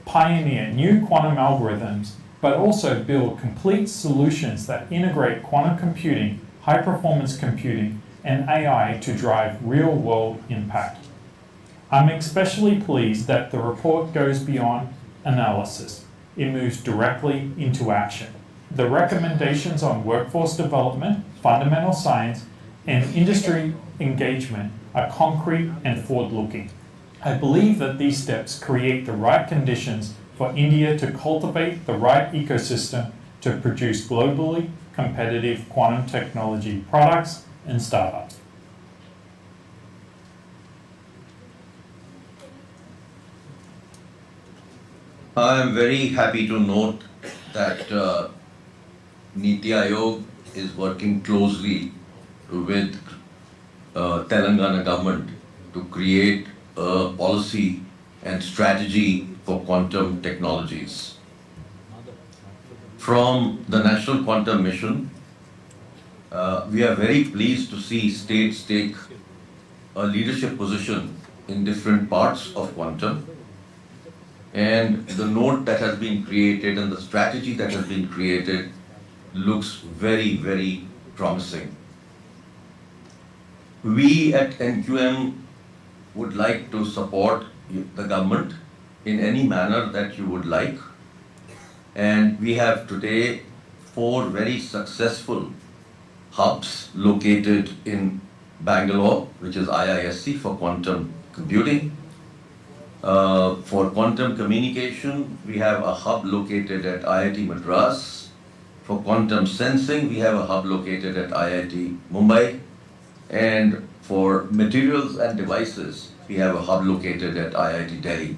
pioneer new quantum algorithms, but also build complete solutions that integrate quantum computing, high-performance computing, and AI to drive real-world impact. I'm especially pleased that the report goes beyond analysis. It moves directly into action. The recommendations on workforce development, fundamental science, and industry engagement are concrete and forward-looking. I believe that these steps create the right conditions for India to cultivate the right ecosystem to produce globally competitive quantum technology products and startups.
I am very happy to note that Niti Aayog is working closely with Telangana government to create a policy and strategy for quantum technologies. From the National Quantum Mission, we are very pleased to see states take a leadership position in different parts of quantum. And the node that has been created and the strategy that has been created looks very, very promising. We at NQM would like to support the government in any manner that you would like. And we have today 4 very successful hubs located in Bangalore, which is IISc for quantum computing. For quantum communication, we have a hub located at IIT Madras. For quantum sensing, we have a hub located at IIT Mumbai. And for materials and devices, we have a hub located at IIT Delhi.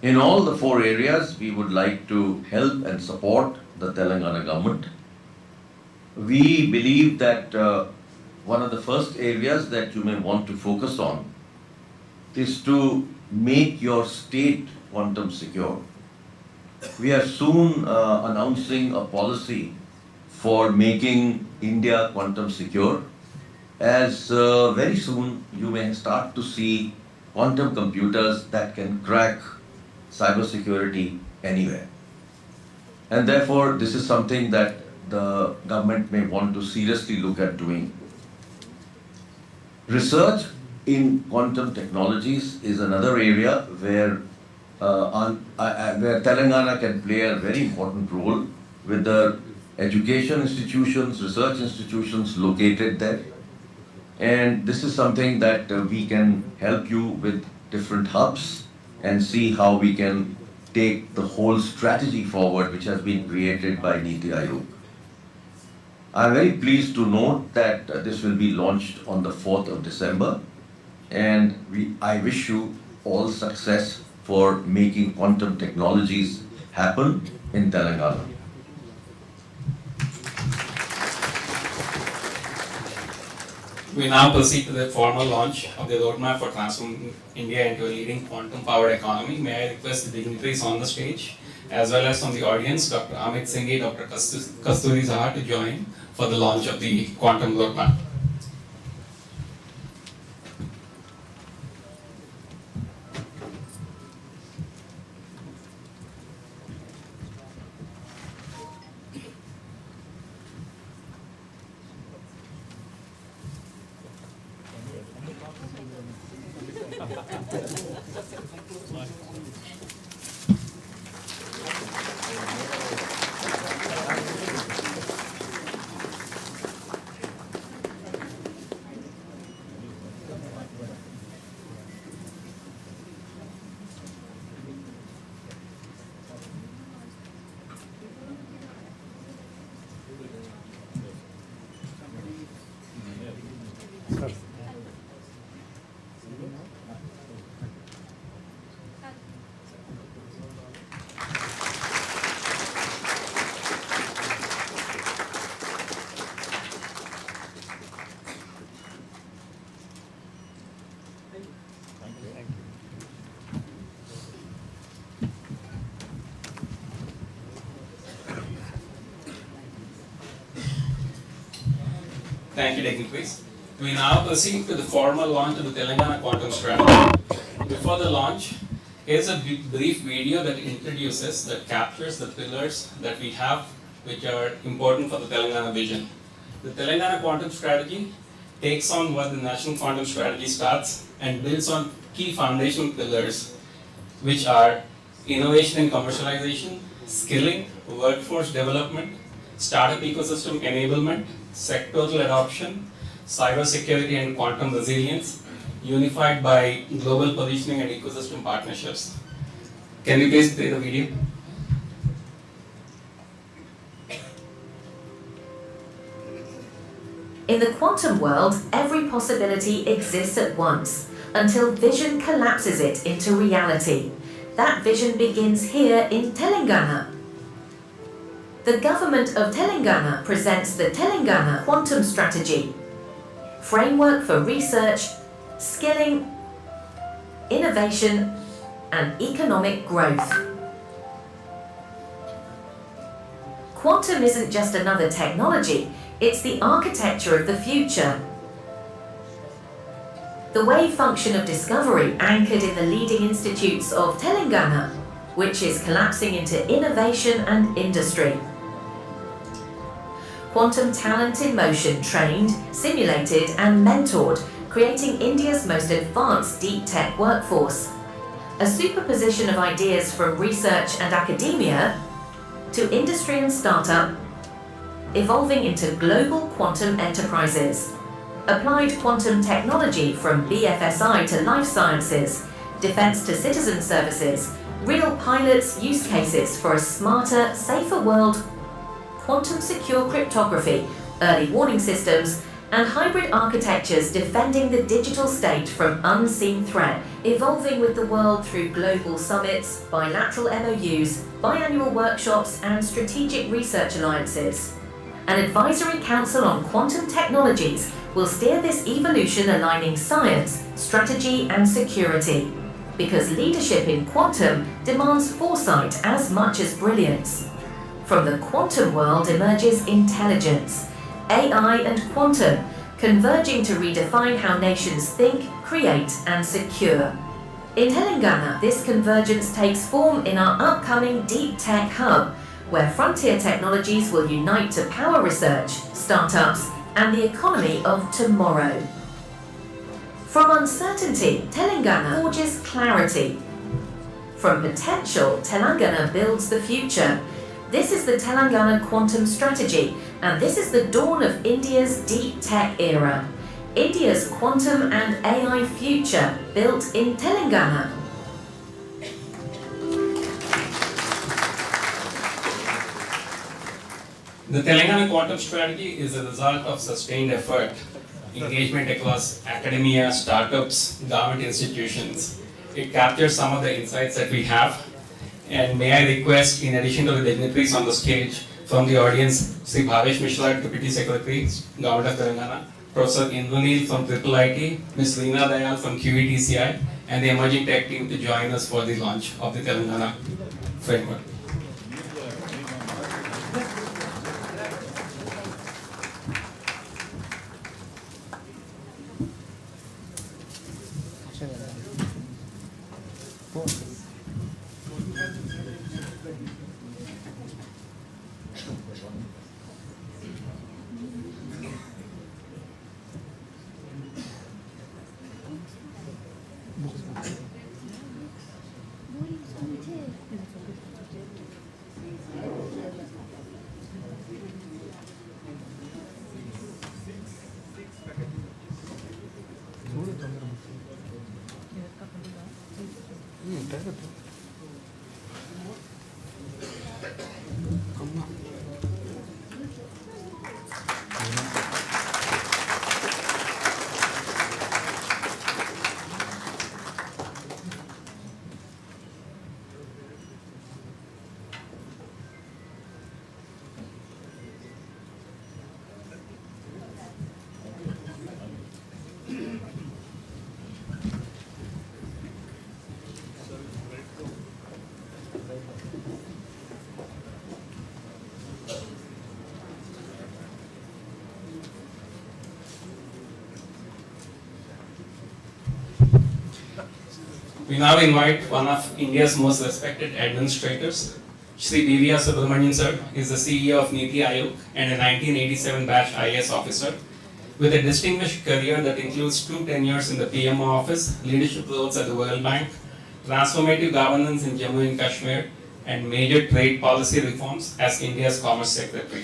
In all the 4 areas, we would like to help and support the Telangana government. We believe that one of the first areas that you may want to focus on is to make your state quantum secure. We are soon announcing a policy for making India quantum secure, as very soon you may start to see quantum computers that can crack cybersecurity anywhere. And therefore, this is something that the government may want to seriously look at doing. Research in quantum technologies is another area where Telangana can play a very important role with the education institutions, research institutions located there. And this is something that we can help you with different hubs and see how we can take the whole strategy forward which has been created by Niti Aayog. I'm very pleased to note that this will be launched on the 4th of December, and I wish you all success for making quantum technologies happen in Telangana.
We now proceed to the formal launch of the roadmap for transforming India into a leading quantum-powered economy. May I request the dignitaries on the stage, as well as from the audience, Dr. Amit Singhi, Dr. Kasturi Zahar, to join for the launch of the quantum roadmap. Thank you, dignitaries. We now proceed to the formal launch of the Telangana Quantum Strategy. Before the launch, here's a brief video that introduces, that captures the pillars that we have, which are important for the Telangana vision. The Telangana Quantum Strategy takes on what the National Quantum Strategy starts and builds on key foundational pillars, which are innovation and commercialization, skilling, workforce development, startup ecosystem enablement, sectoral adoption, cybersecurity and quantum resilience, unified by global positioning and ecosystem partnerships. Can we please play the video?
In the quantum world, every possibility exists at once, until vision collapses it into reality. That vision begins here in Telangana. The government of Telangana presents the Telangana Quantum Strategy, framework for research, skilling, innovation, and economic growth. Quantum isn't just another technology, it's the architecture of the future. The wave function of discovery anchored in the leading institutes of Telangana, which is collapsing into innovation and industry. Quantum talent in motion, trained, simulated and mentored, creating India's most advanced deep tech workforce. A superposition of ideas from research and academia to industry and startup, evolving into global quantum enterprises. Applied quantum technology from BFSI to life sciences, defense to citizen services, real pilots use cases for a smarter, safer world, quantum secure cryptography, early warning systems, and hybrid architectures defending the digital state from unseen threat, evolving with the world through global summits, bilateral MOUs, biannual workshops, and strategic research alliances. An advisory council on quantum technologies will steer this evolution, aligning science, strategy, and security. Because leadership in quantum demands foresight as much as brilliance. From the quantum world emerges intelligence, AI and quantum, converging to redefine how nations think, create, and secure. In Telangana, this convergence takes form in our upcoming Deep Tech Hub, where frontier technologies will unite to power research, startups, and the economy of tomorrow. From uncertainty, Telangana forges clarity. From potential, Telangana builds the future. This is the Telangana Quantum Strategy, and this is the dawn of India's deep tech era. India's quantum and AI future, built in Telangana.
The Telangana Quantum Strategy is a result of sustained effort, engagement across academia, startups, government institutions. It captures some of the insights that we have. And may I request, in addition to the dignitaries on the stage, from the audience, Shri Bhavesh Mishra, Deputy Secretary, Government of Telangana, Professor Indranil from IIIT, Ms. Reena Dayal from QETCI, and the emerging tech team to join us for the launch of the Telangana framework. We now invite one of India's most respected administrators, Shri Subramanian sir, is the CEO of Niti Aayog and a 1987 batch IAS officer. With a distinguished career that includes 2 tenures in the PMO office, leadership roles at the World Bank, transformative governance in Jammu and Kashmir, and major trade policy reforms as India's Commerce Secretary.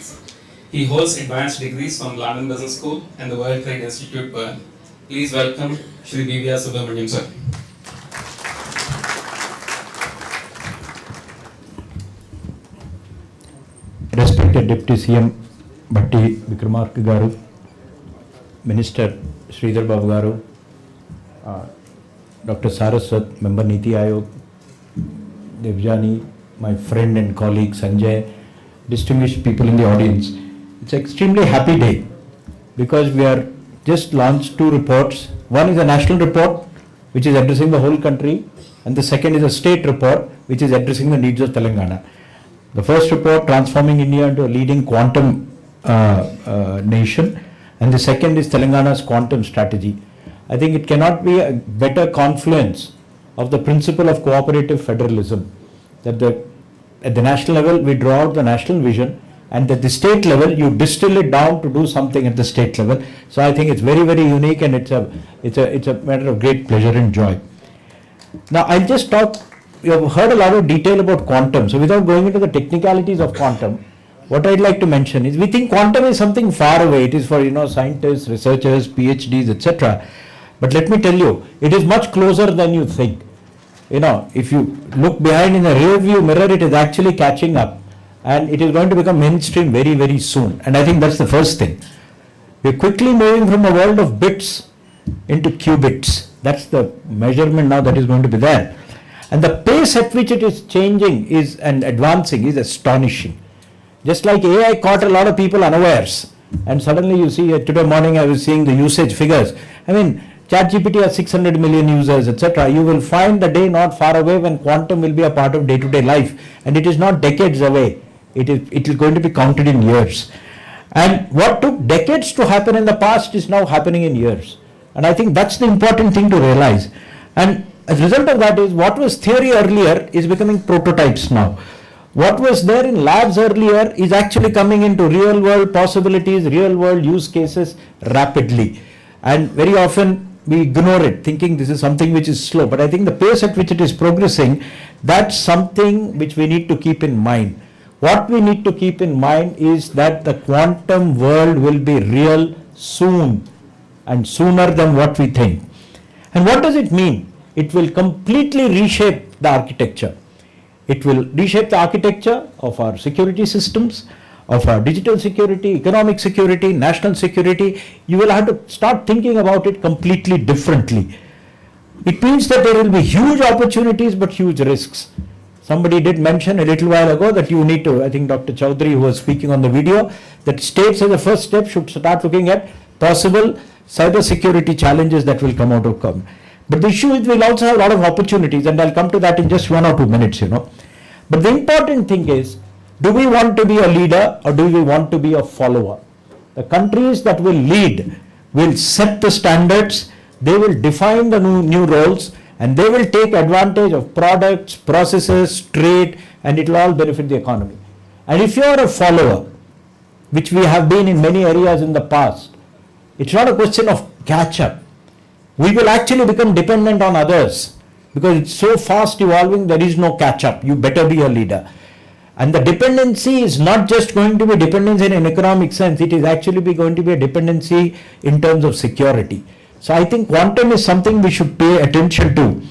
He holds advanced degrees from London Business School and the World Trade Institute, Bern. Please welcome Shri Subramanian sir.
Respected Deputy CM Bhatti Vikramarka Garu, Minister Sridhar Babu Garu, Dr. Saraswat, Member Niti Aayog, Devjani, my friend and colleague Sanjay, distinguished people in the audience. It's an extremely happy day because we are just launched 2 reports. One is a national report which is addressing the whole country, and the second is a state report which is addressing the needs of Telangana. The first report, transforming India into a leading quantum nation, and the second is Telangana's quantum strategy. I think it cannot be a better confluence of the principle of cooperative federalism, that at the national level we draw out the national vision, and at the state level you distill it down to do something at the state level. So I think it's very, very unique, and it's a matter of great pleasure and joy. Now I'll just talk. You have heard a lot of detail about quantum, so without going into the technicalities of quantum, what I'd like to mention is we think quantum is something far away. It is for scientists, researchers, PhDs, etc. But let me tell you, it is much closer than you think. If you look behind in the rear view mirror, it is actually catching up, and it is going to become mainstream very, very soon. And I think that's the first thing. We're quickly moving from a world of bits into qubits. That's the measurement now that is going to be there. And the pace at which it is changing and advancing is astonishing. Just like AI caught a lot of people unawares, and suddenly you see, today morning I was seeing the usage figures. I mean, ChatGPT has 600 million users, etc. You will find the day not far away when quantum will be a part of day-to-day life, and it is not decades away. It is going to be counted in years. And what took decades to happen in the past is now happening in years. And I think that's the important thing to realize. And as a result of that is what was theory earlier is becoming prototypes now. What was there in labs earlier is actually coming into real world possibilities, real world use cases rapidly. And very often we ignore it, thinking this is something which is slow. But I think the pace at which it is progressing, that's something which we need to keep in mind. What we need to keep in mind is that the quantum world will be real soon, and sooner than what we think. And what does it mean? It will completely reshape the architecture. It will reshape the architecture of our security systems, of our digital security, economic security, national security. You will have to start thinking about it completely differently. It means that there will be huge opportunities but huge risks. Somebody did mention a little while ago that you need to, I think Dr. Chaudhary, who was speaking on the video, that states as a first step should start looking at possible cyber security challenges that will come out of come. But the issue is we'll also have a lot of opportunities, and I'll come to that in just 1 or 2 minutes, But the important thing is, do we want to be a leader or do we want to be a follower? The countries that will lead will set the standards, they will define the new roles, and they will take advantage of products, processes, trade, and it will all benefit the economy. And if you are a follower, which we have been in many areas in the past, it's not a question of catch up. We will actually become dependent on others because it's so fast evolving, there is no catch up. You better be a leader. And the dependency is not just going to be dependency in an economic sense, it is actually going to be a dependency in terms of security. So I think quantum is something we should pay attention to.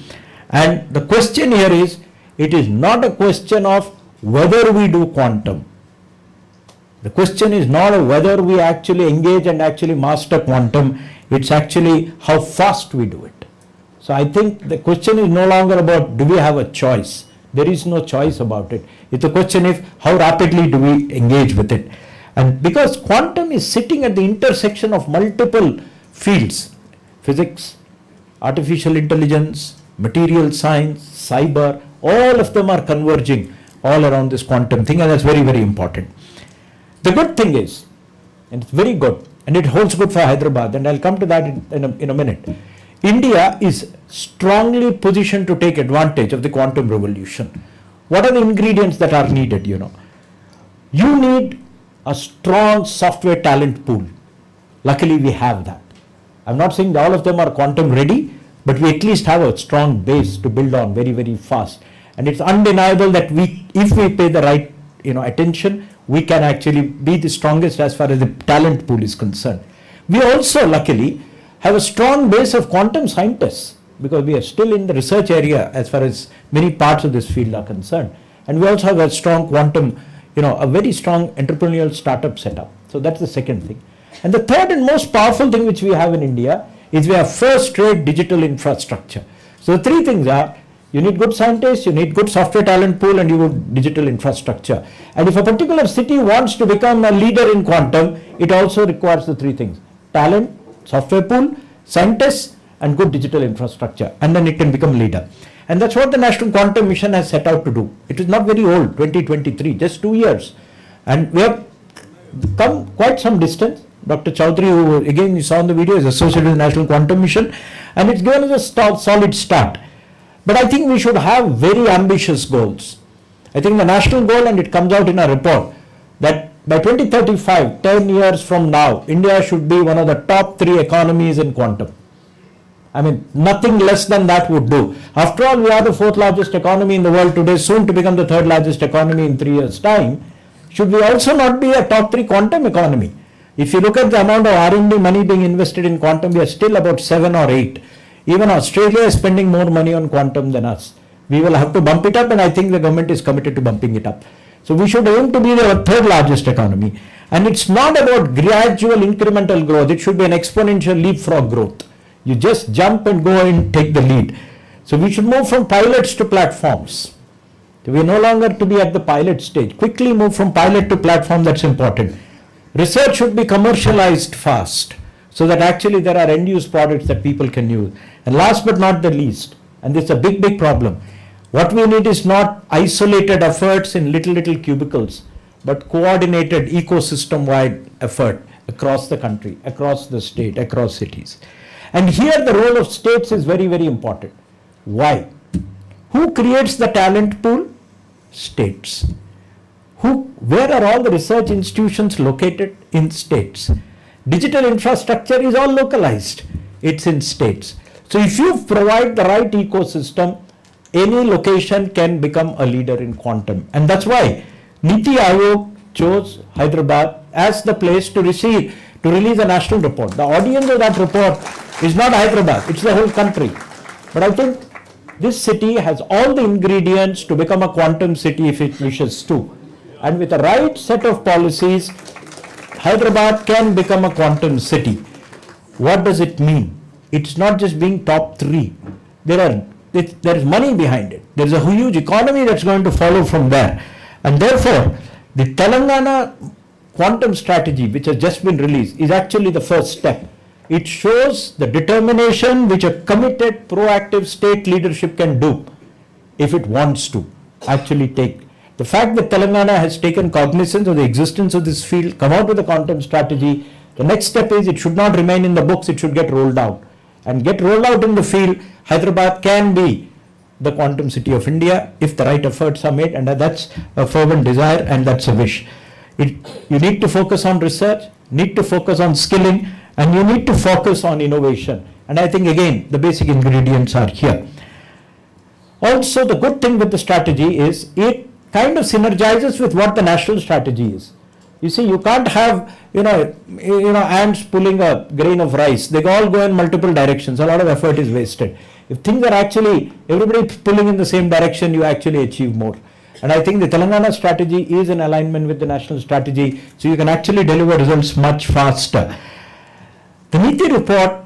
And the question here is, it is not a question of whether we do quantum. The question is not whether we actually engage and actually master quantum, it's actually how fast we do it. So I think the question is no longer about do we have a choice. There is no choice about it. It's a question of how rapidly do we engage with it. And because quantum is sitting at the intersection of multiple fields, physics, artificial intelligence, material science, cyber, all of them are converging all around this quantum thing, and that's very, very important. The good thing is, and it's very good, and it holds good for Hyderabad, and I'll come to that in a minute, India is strongly positioned to take advantage of the quantum revolution. What are the ingredients that are needed, You need a strong software talent pool. Luckily, we have that. I'm not saying that all of them are quantum ready, but we at least have a strong base to build on very, very fast. And it's undeniable that if we pay the right, attention, we can actually be the strongest as far as the talent pool is concerned. We also, luckily, have a strong base of quantum scientists, because we are still in the research area as far as many parts of this field are concerned. And we also have a strong quantum, a very strong entrepreneurial startup setup. So that's the second thing. And the third and most powerful thing which we have in India is we have first-rate digital infrastructure. So the three things are, you need good scientists, you need good software talent pool, and you need digital infrastructure. And if a particular city wants to become a leader in quantum, it also requires the three things: talent, software pool, scientists, and good digital infrastructure, and then it can become leader. And that's what the National Quantum Mission has set out to do. It is not very old, 2023, just 2 years. And we have come quite some distance. Dr. Chaudhary, who again you saw in the video, is associated with the National Quantum Mission, and it's given us a solid start. But I think we should have very ambitious goals. I think the national goal, and it comes out in our report, that by 2035, 10 years from now, India should be one of the top 3 economies in quantum. I mean, nothing less than that would do. After all, we are the 4th largest economy in the world today, soon to become the 3rd largest economy in 3 years' time. Should we also not be a top 3 quantum economy? If you look at the amount of R&D money being invested in quantum, we are still about 7 or 8. Even Australia is spending more money on quantum than us. We will have to bump it up, and I think the government is committed to bumping it up. So we should aim to be the 3rd largest economy. And it's not about gradual incremental growth. It should be an exponential leapfrog growth. You just jump and go and take the lead. So we should move from pilots to platforms. We are no longer to be at the pilot stage. Quickly move from pilot to platform, that's important. Research should be commercialized fast, so that actually there are end-use products that people can use. And last but not the least, and this is a big, big problem, what we need is not isolated efforts in little cubicles, but coordinated ecosystem-wide effort across the country, across the state, across cities. And here the role of states is very, very important. Why? Who creates the talent pool? States. Where are all the research institutions located? In states. Digital infrastructure is all localized. It's in states. So if you provide the right ecosystem, any location can become a leader in quantum. And that's why Niti Aayog chose Hyderabad as the place to release a national report. The audience of that report is not Hyderabad, it's the whole country. But I think this city has all the ingredients to become a quantum city if it wishes to. And with the right set of policies, Hyderabad can become a quantum city. What does it mean? It's not just being top 3. There is money behind it. There is a huge economy that's going to follow from there. And therefore, the Telangana quantum strategy, which has just been released, is actually the first step. It shows the determination which a committed, proactive state leadership can do if it wants to actually take. The fact that Telangana has taken cognizance of the existence of this field, come out with a quantum strategy, the next step is it should not remain in the books, it should get rolled out. And get rolled out in the field, Hyderabad can be the quantum city of India if the right efforts are made, and that's a fervent desire and that's a wish. You need to focus on research, need to focus on skilling, and you need to focus on innovation. And I think again, the basic ingredients are here. Also, the good thing with the strategy is it kind of synergizes with what the national strategy is. You see, you can't have, ants pulling a grain of rice. They all go in multiple directions. A lot of effort is wasted. If things are actually, everybody pulling in the same direction, you actually achieve more. And I think the Telangana strategy is in alignment with the national strategy, so you can actually deliver results much faster. The Niti report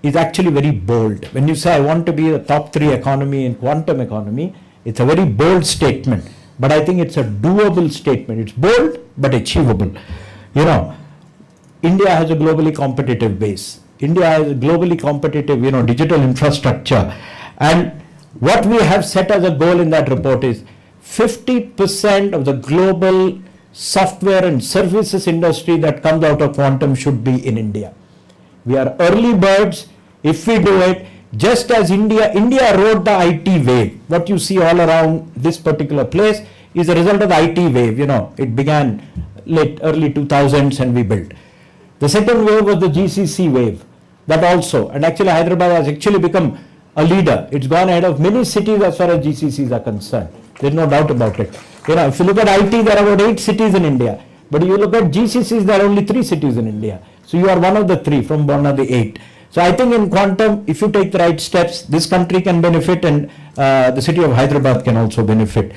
is actually very bold. When you say, I want to be the top 3 economy in quantum economy, it's a very bold statement. But I think it's a doable statement. It's bold, but achievable. India has a globally competitive base. India has a globally competitive, digital infrastructure. And what we have set as a goal in that report is 50% of the global software and services industry that comes out of quantum should be in India. We are early birds. If we do it, just as India rode the IT wave, what you see all around this particular place is a result of the IT wave. It began early 2000s and we built. The second wave was the GCC wave, that also, and actually Hyderabad has actually become a leader. It's gone ahead of many cities as far as GCCs are concerned. There's no doubt about it. If you look at IT, there are about 8 cities in India. But you look at GCCs, there are only 3 cities in India. So you are one of the 3 from one of the 8. So I think in quantum, if you take the right steps, this country can benefit and the city of Hyderabad can also benefit.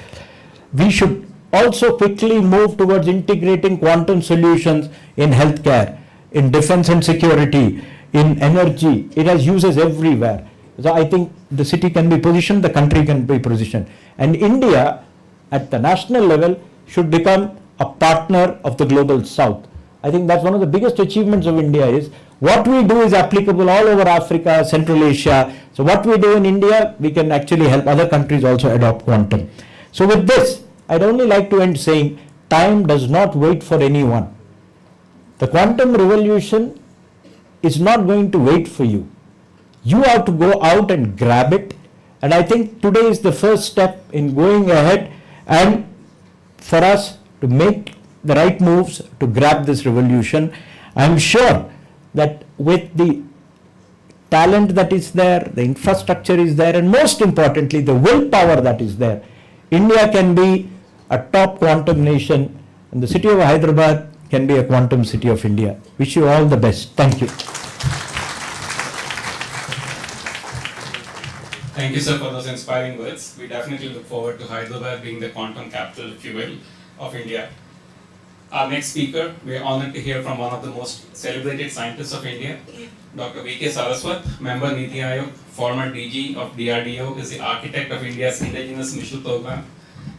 We should also quickly move towards integrating quantum solutions in healthcare, in defense and security, in energy. It has uses everywhere. So I think the city can be positioned, the country can be positioned. And India, at the national level, should become a partner of the global south. I think that's one of the biggest achievements of India is what we do is applicable all over Africa, Central Asia. So what we do in India, we can actually help other countries also adopt quantum. So with this, I'd only like to end saying time does not wait for anyone. The quantum revolution is not going to wait for you. You have to go out and grab it. And I think today is the first step in going ahead and for us to make the right moves to grab this revolution. I'm sure that with the talent that is there, the infrastructure is there, and most importantly, the willpower that is there, India can be a top quantum nation and the city of Hyderabad can be a quantum city of India. Wish you all the best. Thank you.
Thank you, sir, for those inspiring words. We definitely look forward to Hyderabad being the quantum capital, if you will, of India. Our next speaker, we are honored to hear from one of the most celebrated scientists of India, Dr. V.K. Saraswat, member Niti Aayog, former DG of DRDO, is the architect of India's indigenous missile program,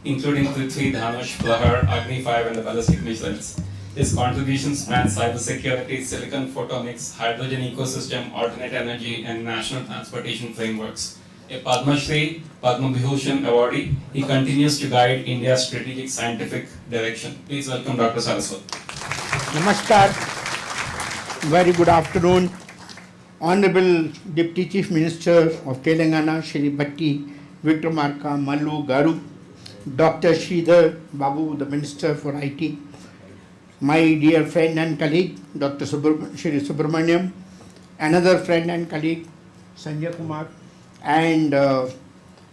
including Prithvi, Dhanush, Prahar, Agni 5 and the ballistic missiles. His contributions span cybersecurity, silicon photonics, hydrogen ecosystem, alternate energy, and national transportation frameworks. A Padma Shri, Padma Vibhushan awardee, he continues to guide India's strategic scientific direction. Please welcome Dr. Saraswat.
Namaskar. Very good afternoon. Honorable Deputy Chief Minister of Telangana, Shri Vikramarka Mallu Garu, Dr. Sridhar Babu, the Minister for IT, my dear friend and colleague, Dr. Shri Subramaniam, another friend and colleague, Sanjay Kumar, and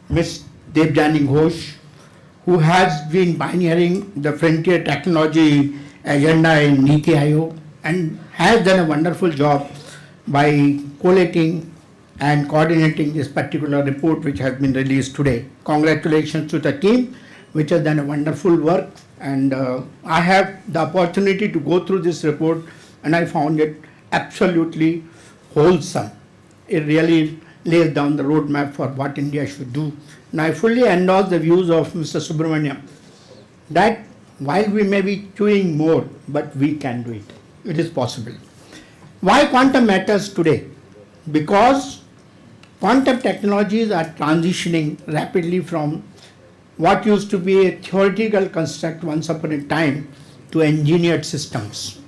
Ms. Devjani Ghosh, who has been pioneering the frontier technology agenda in Niti Aayog and has done a wonderful job by collating and coordinating this particular report which has been released today. Congratulations to the team which has done a wonderful work, and I have the opportunity to go through this report and I found it absolutely wholesome. It really lays down the roadmap for what India should do. And I fully endorse the views of Mr. Subramaniam that while we may be doing more, but we can do it. It is possible. Why quantum matters today? Because quantum technologies are transitioning rapidly from what used to be a theoretical construct once upon a time to engineered systems.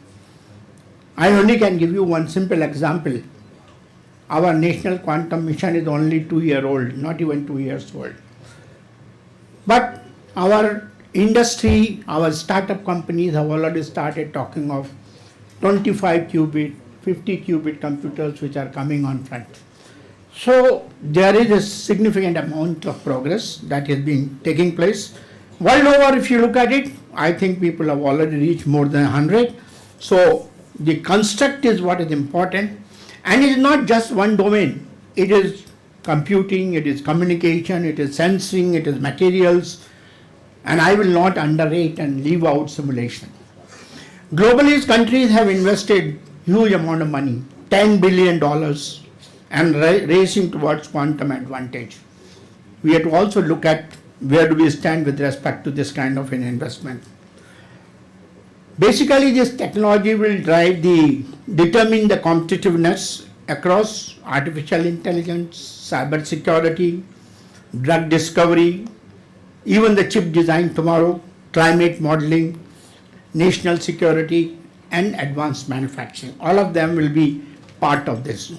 I only can give you one simple example. Our national quantum mission is only 2-year-old, not even 2 years old. But our industry, our startup companies have already started talking of 25 qubit, 50 qubit computers which are coming on front. So there is a significant amount of progress that is being taking place. World over, if you look at it, I think people have already reached more than 100. So the construct is what is important. And it is not just one domain. It is computing, it is communication, it is sensing, it is materials. And I will not underrate and leave out simulation. Globally, countries have invested huge amount of money, $10 billion, and racing towards quantum advantage. We have to also look at where do we stand with respect to this kind of an investment. Basically, this technology will determine the competitiveness across artificial intelligence, cyber security, drug discovery, even the chip design tomorrow, climate modeling, national security, and advanced manufacturing. All of them will be part of this.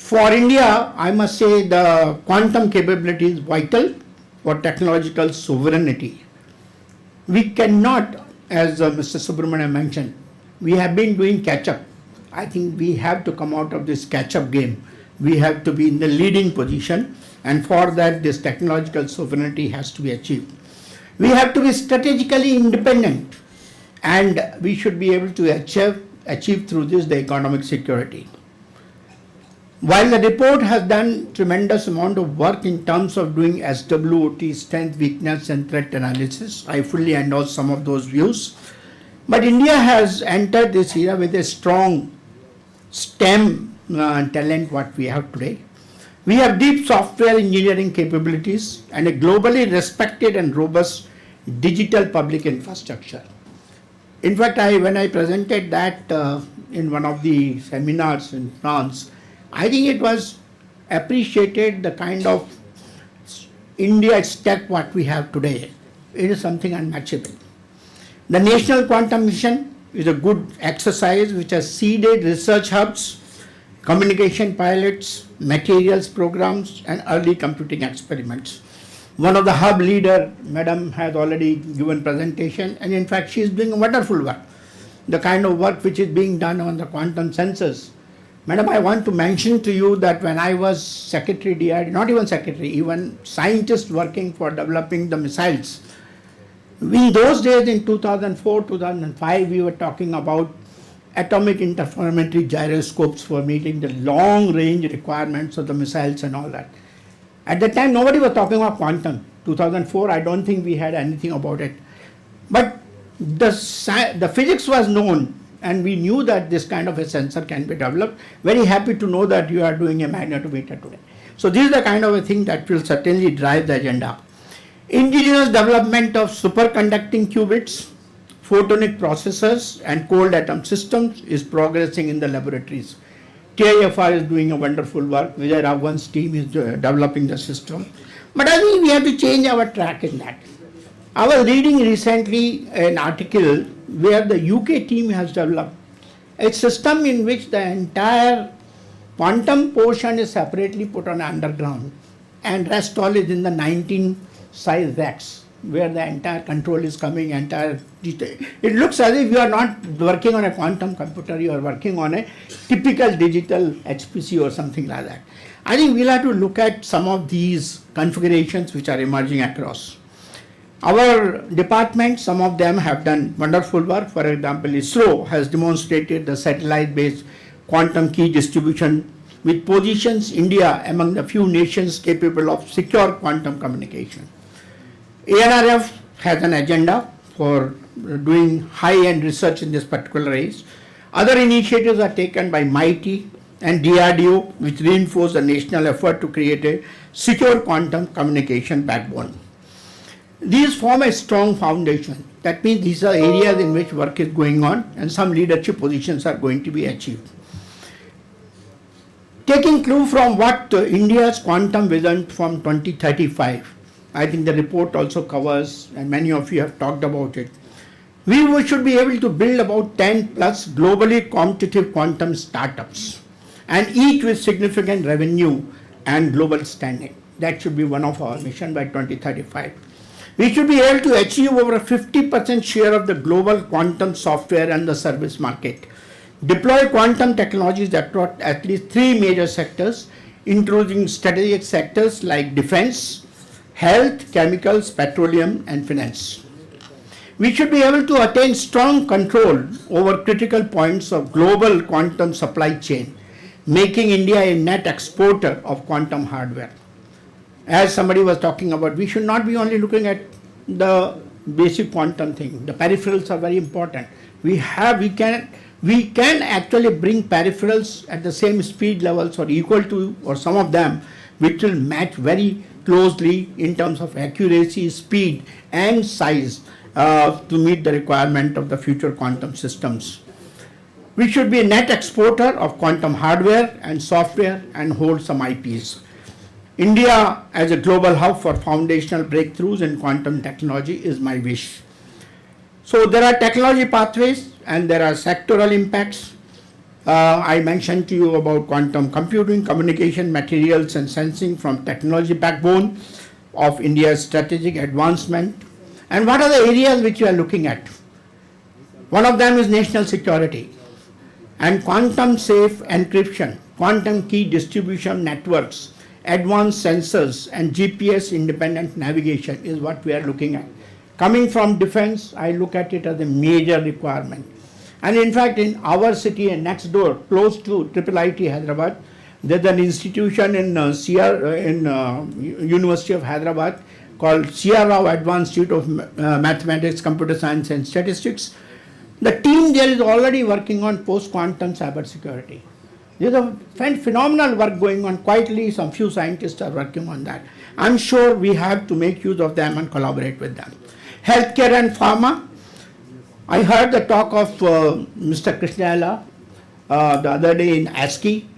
For India, I must say the quantum capability is vital for technological sovereignty. We cannot, as Mr. Subramanian mentioned, we have been doing catch-up. I think we have to come out of this catch-up game. We have to be in the leading position, and for that this technological sovereignty has to be achieved. We have to be strategically independent, and we should be able to achieve through this the economic security. While the report has done tremendous amount of work in terms of doing SWOT, strength, weakness and threat analysis, I fully endorse some of those views. But India has entered this era with a strong STEM talent what we have today. We have deep software engineering capabilities and a globally respected and robust digital public infrastructure. In fact, when I presented that in one of the seminars in France, I think it was appreciated the kind of India tech what we have today. It is something unmatchable. The National Quantum Mission is a good exercise which has seeded research hubs, communication pilots, materials programs and early computing experiments. One of the hub leader, madam, has already given presentation, and in fact she is doing wonderful work. The kind of work which is being done on the quantum sensors. Madam, I want to mention to you that when I was secretary DRD, not even secretary, even scientist working for developing the missiles, in those days in 2004, 2005, we were talking about atomic interferometry gyroscopes for meeting the long range requirements of the missiles and all that. At that time, nobody was talking about quantum. 2004, I don't think we had anything about it. But the physics was known, and we knew that this kind of a sensor can be developed. Very happy to know that you are doing a magnetometer today. So this is the kind of a thing that will certainly drive the agenda. Indigenous development of superconducting qubits, photonic processors and cold atom systems is progressing in the laboratories. TIFR is doing a wonderful work. Vijay Raghavan's team is developing the system. But I think we have to change our track in that. I was reading recently an article where the UK team has developed a system in which the entire quantum portion is separately put on underground and rest all is in the 19 size racks where the entire control is coming, entire detail. It looks as if you are not working on a quantum computer, you are working on a typical digital HPC or something like that. I think we'll have to look at some of these configurations which are emerging across. Our department, some of them have done wonderful work. For example, ISRO has demonstrated the satellite-based quantum key distribution which positions India among the few nations capable of secure quantum communication. ANRF has an agenda for doing high-end research in this particular race. Other initiatives are taken by MIT and DRDO, which reinforce the national effort to create a secure quantum communication backbone. These form a strong foundation. That means these are areas in which work is going on and some leadership positions are going to be achieved. Taking clue from what India's quantum vision from 2035, I think the report also covers, and many of you have talked about it. We should be able to build about 10 plus globally competitive quantum startups, and each with significant revenue and global standing. That should be one of our mission by 2035. We should be able to achieve over a 50% share of the global quantum software and the service market. Deploy quantum technologies across at least 3 major sectors, including strategic sectors like defense, health, chemicals, petroleum and finance. We should be able to attain strong control over critical points of global quantum supply chain, making India a net exporter of quantum hardware. As somebody was talking about, we should not be only looking at the basic quantum thing. The peripherals are very important. We can actually bring peripherals at the same speed levels or equal to, or some of them, which will match very closely in terms of accuracy, speed and size to meet the requirement of the future quantum systems. We should be a net exporter of quantum hardware and software and hold some IPs. India as a global hub for foundational breakthroughs in quantum technology is my wish. So there are technology pathways and there are sectoral impacts. I mentioned to you about quantum computing, communication, materials and sensing from technology backbone of India's strategic advancement. And what are the areas which we are looking at? One of them is national security and quantum safe encryption, quantum key distribution networks, advanced sensors and GPS independent navigation is what we are looking at. Coming from defense, I look at it as a major requirement. And in fact, in our city and next door, close to IIIT Hyderabad, there's an institution in University of Hyderabad called C.R. Rao Advanced Institute of Mathematics, Computer Science and Statistics. The team there is already working on post-quantum cybersecurity. There's a phenomenal work going on. Quietly, some few scientists are working on that. I'm sure we have to make use of them and collaborate with them. Healthcare and pharma. I heard the talk of Mr. Krishnala the other day in ASCII.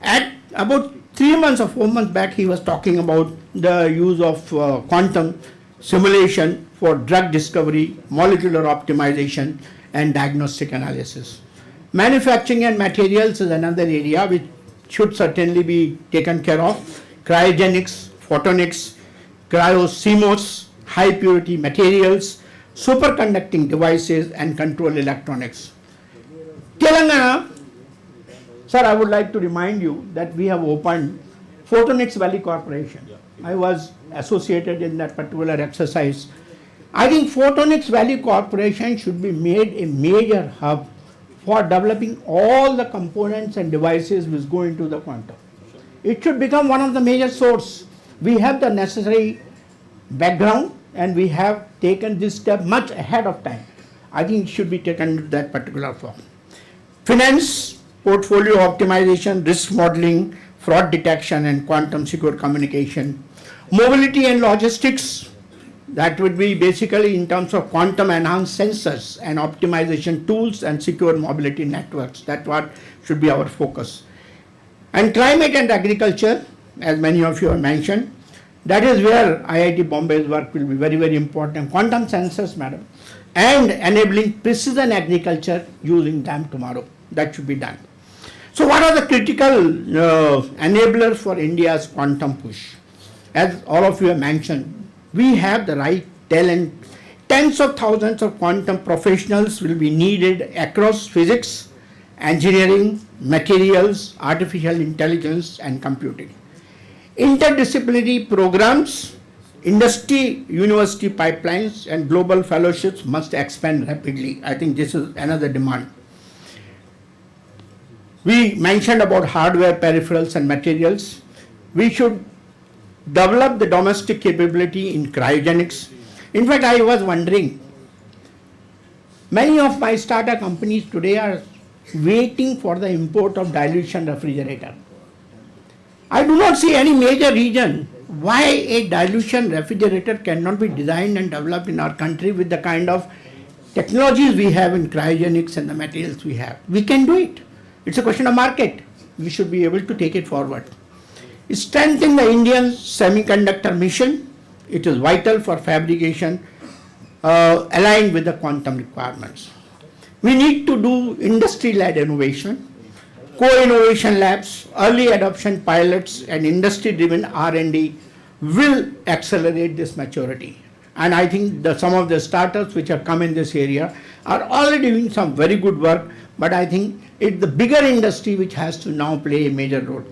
At about 3 months or 4 months back, he was talking about the use of quantum simulation for drug discovery, molecular optimization, and diagnostic analysis. Manufacturing and materials is another area which should certainly be taken care of. Cryogenics, photonics, cryo-CMOS, high purity materials, superconducting devices and control electronics. Telangana, sir, I would like to remind you that we have opened Photonics Valley Corporation. I was associated in that particular exercise. I think Photonics Valley Corporation should be made a major hub for developing all the components and devices which go into the quantum. It should become one of the major sources. We have the necessary background and we have taken this step much ahead of time. I think it should be taken to that particular form. Finance, portfolio optimization, risk modeling, fraud detection and quantum secure communication. Mobility and logistics, that would be basically in terms of quantum enhanced sensors and optimization tools and secure mobility networks. That's what should be our focus. And climate and agriculture, as many of you have mentioned, that is where IIT Bombay's work will be very, very important. Quantum sensors, madam, and enabling precision agriculture using them tomorrow. That should be done. So what are the critical enablers for India's quantum push? As all of you have mentioned, we have the right talent. Tens of thousands of quantum professionals will be needed across physics, engineering, materials, artificial intelligence and computing. Interdisciplinary programs, industry, university pipelines and global fellowships must expand rapidly. I think this is another demand. We mentioned about hardware, peripherals and materials. We should develop the domestic capability in cryogenics. In fact, I was wondering, many of my startup companies today are waiting for the import of dilution refrigerator. I do not see any major reason why a dilution refrigerator cannot be designed and developed in our country with the kind of technologies we have in cryogenics and the materials we have. We can do it. It's a question of market. We should be able to take it forward. Strengthen the Indian semiconductor mission. It is vital for fabrication aligned with the quantum requirements. We need to do industry-led innovation, co-innovation labs, early adoption pilots and industry-driven R&D will accelerate this maturity. And I think that some of the startups which have come in this area are already doing some very good work, but I think it's the bigger industry which has to now play a major role.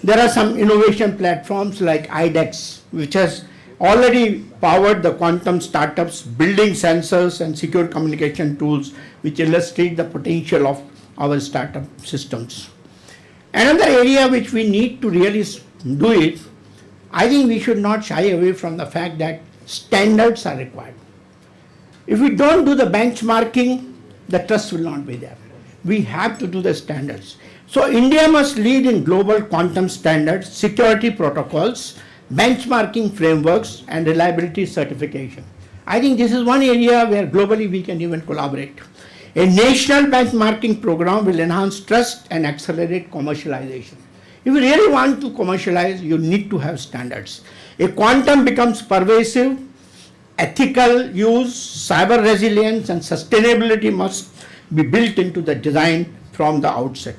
There are some innovation platforms like IDEX, which has already powered the quantum startups, building sensors and secure communication tools, which illustrate the potential of our startup systems. Another area which we need to really do it, I think we should not shy away from the fact that standards are required. If we don't do the benchmarking, the trust will not be there. We have to do the standards. So India must lead in global quantum standards, security protocols, benchmarking frameworks and reliability certification. I think this is one area where globally we can even collaborate. A national benchmarking program will enhance trust and accelerate commercialization. If you really want to commercialize, you need to have standards. A quantum becomes pervasive, ethical use, cyber resilience and sustainability must be built into the design, from the outset.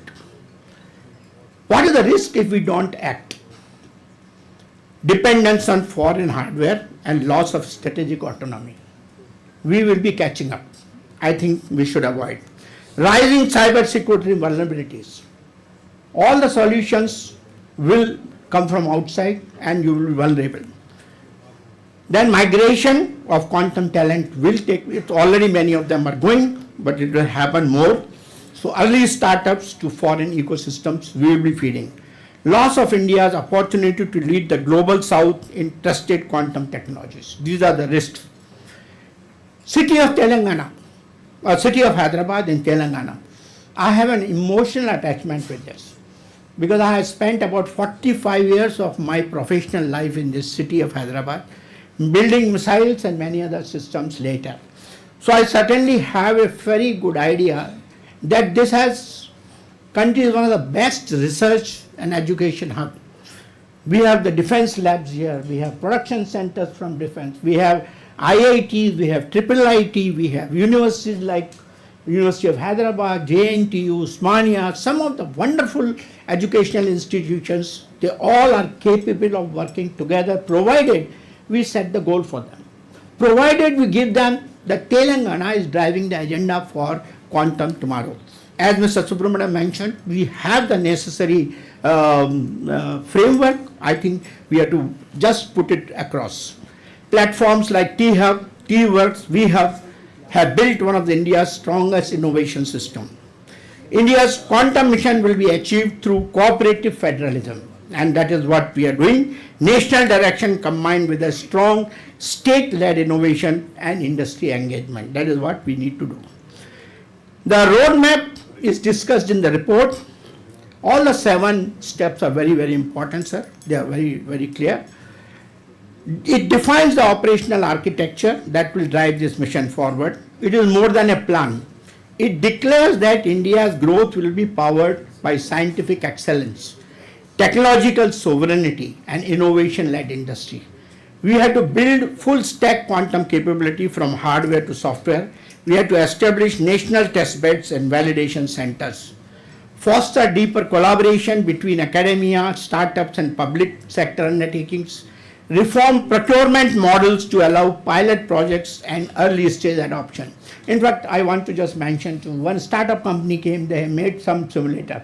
What is the risk if we don't act? Dependence on foreign hardware and loss of strategic autonomy. We will be catching up. I think we should avoid. Rising cybersecurity vulnerabilities. All the solutions will come from outside and you will be vulnerable. Then migration of quantum talent will take, it already many of them are going, but it will happen more. So early startups to foreign ecosystems we will be feeding. Loss of India's opportunity to lead the global south in trusted quantum technologies. These are the risks. City of Telangana, or city of Hyderabad in Telangana. I have an emotional attachment with this because I have spent about 45 years of my professional life in this city of Hyderabad, building missiles and many other systems later. So I certainly have a very good idea that this country is one of the best research and education hub. We have the defense labs here, we have production centers from defense, we have IITs, we have IIIT, we have universities like University of Hyderabad, JNTU, Usmania, some of the wonderful educational institutions. They all are capable of working together provided we set the goal for them. Provided we give them that Telangana is driving the agenda for quantum tomorrow. As Mr. Subramanian mentioned, we have the necessary framework. I think we have to just put it across. Platforms like T-Hub, T-Works, V-Hub have built one of the India's strongest innovation system. India's quantum mission will be achieved through cooperative federalism, and that is what we are doing. National direction combined with a strong state-led innovation and industry engagement. That is what we need to do. The roadmap is discussed in the report. All the 7 steps are very, very important, sir. They are very, very clear. It defines the operational architecture that will drive this mission forward. It is more than a plan. It declares that India's growth will be powered by scientific excellence, technological sovereignty, and innovation-led industry. We have to build full-stack quantum capability from hardware to software. We have to establish national test beds and validation centers, foster deeper collaboration between academia, startups, and public sector undertakings, reform procurement models to allow pilot projects and early stage adoption. In fact, I want to just mention too, one startup company came, they made some simulator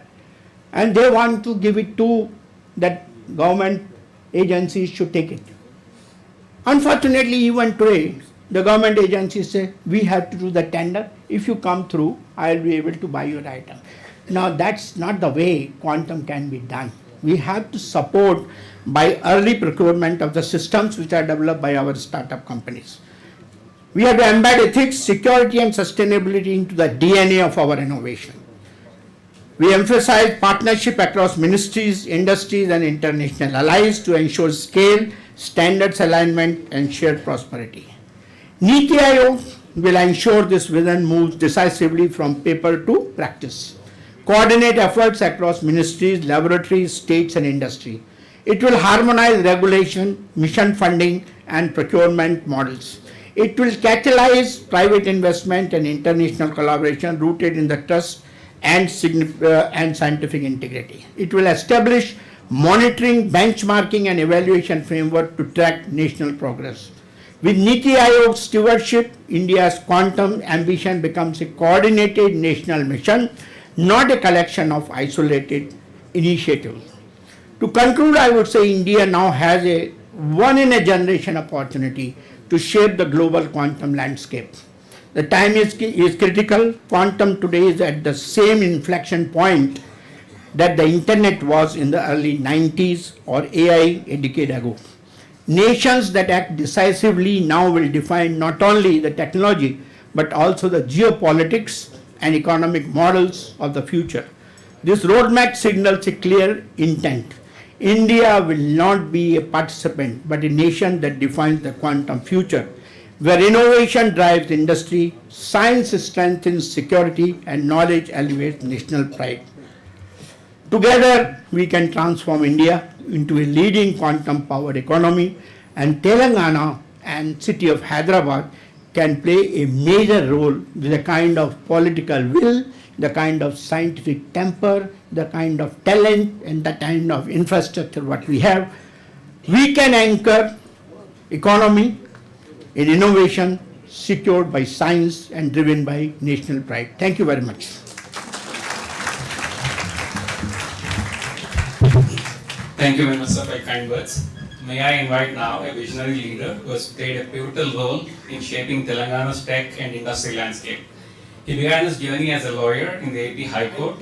and they want to give it to that government agencies should take it. Unfortunately, even today, the government agencies say, we have to do the tender. If you come through, I'll be able to buy your item. Now, that's not the way quantum can be done. We have to support by early procurement of the systems which are developed by our startup companies. We have to embed ethics, security, and sustainability into the DNA of our innovation. We emphasize partnership across ministries, industries, and international allies to ensure scale, standards alignment, and shared prosperity. Niti Aayog will ensure this vision moves decisively from paper to practice. Coordinate efforts across ministries, laboratories, states, and industry. It will harmonize regulation, mission funding, and procurement models. It will catalyze private investment and international collaboration rooted in the trust and scientific integrity. It will establish monitoring, benchmarking, and evaluation framework to track national progress. With Niti Aayog's stewardship, India's quantum ambition becomes a coordinated national mission, not a collection of isolated initiatives. To conclude, I would say India now has a one-in-a-generation opportunity to shape the global quantum landscape. The time is critical. Quantum today is at the same inflection point that the internet was in the early 90s or AI a decade ago. Nations that act decisively now will define not only the technology but also the geopolitics and economic models of the future. This roadmap signals a clear intent. India will not be a participant but a nation that defines the quantum future, where innovation drives industry, science strengthens security, and knowledge elevates national pride. Together, we can transform India into a leading quantum-powered economy, and Telangana and city of Hyderabad can play a major role with the kind of political will, the kind of scientific temper, the kind of talent and the kind of infrastructure what we have. We can anchor economy in innovation secured by science and driven by national pride. Thank you very much.
Thank you very much, sir, for your kind words. May I invite now a visionary leader who has played a pivotal role in shaping Telangana's tech and industry landscape. He began his journey as a lawyer in the AP High Court,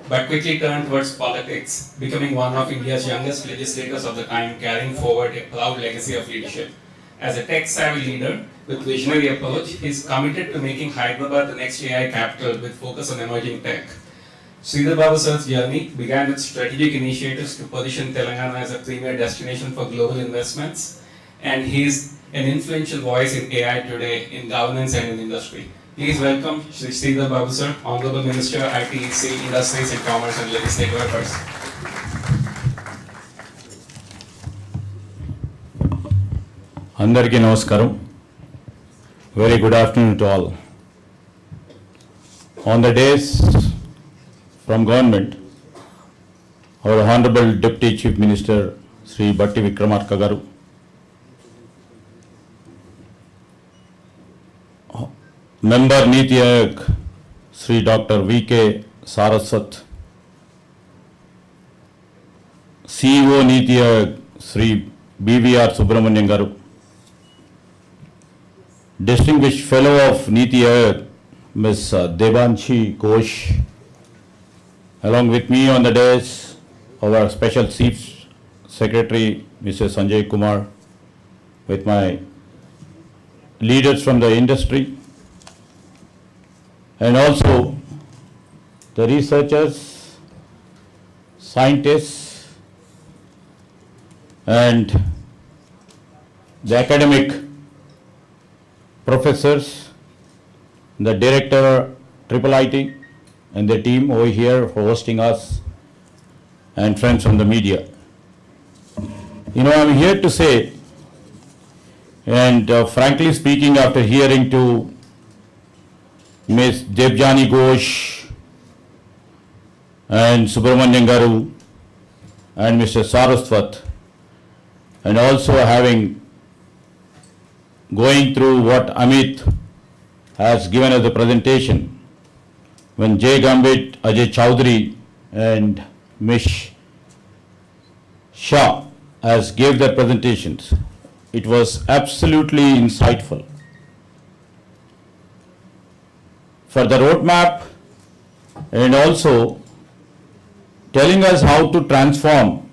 but quickly turned towards politics, becoming one of India's youngest legislators of the time, carrying forward a proud legacy of leadership. As a tech-savvy leader with visionary approach, he is committed to making Hyderabad the next AI capital with focus on emerging tech. Sridhar Babu sir's journey began with strategic initiatives to position Telangana as a premier destination for global investments, and he is an influential voice in AI today in governance and in industry. Please welcome Shri Sridhar Babu sir, Honorable Minister, IIIT, Industries and Commerce and Legislative Affairs.
Andariki Namaskaram. Very good afternoon to all. On the days from government, our Honorable Deputy Chief Minister Shri Batti Vikramarka Garu, Member Niti Aayog Shri Dr. V.K. Saraswat, CEO Niti Aayog Shri B.V.R. Subramanian Garu, Distinguished Fellow of Niti Aayog Ms. Devanshi Ghosh, along with me on the dais, our Special Chief Secretary Mr. Sanjay Kumar, with my leaders from the industry, and also the researchers, scientists, and the academic professors, the director IIIT, and the team over here for hosting us, and friends from the media. I'm here to say, and frankly speaking, after hearing to Ms. Debjani Ghosh and Subramanian Garu and Mr. Saraswat, and also going through what Amit has given as a presentation, when Jay Gambit, Ajay Chowdhury and Ms. Shah has gave their presentations, it was absolutely insightful. For the roadmap and also telling us how to transform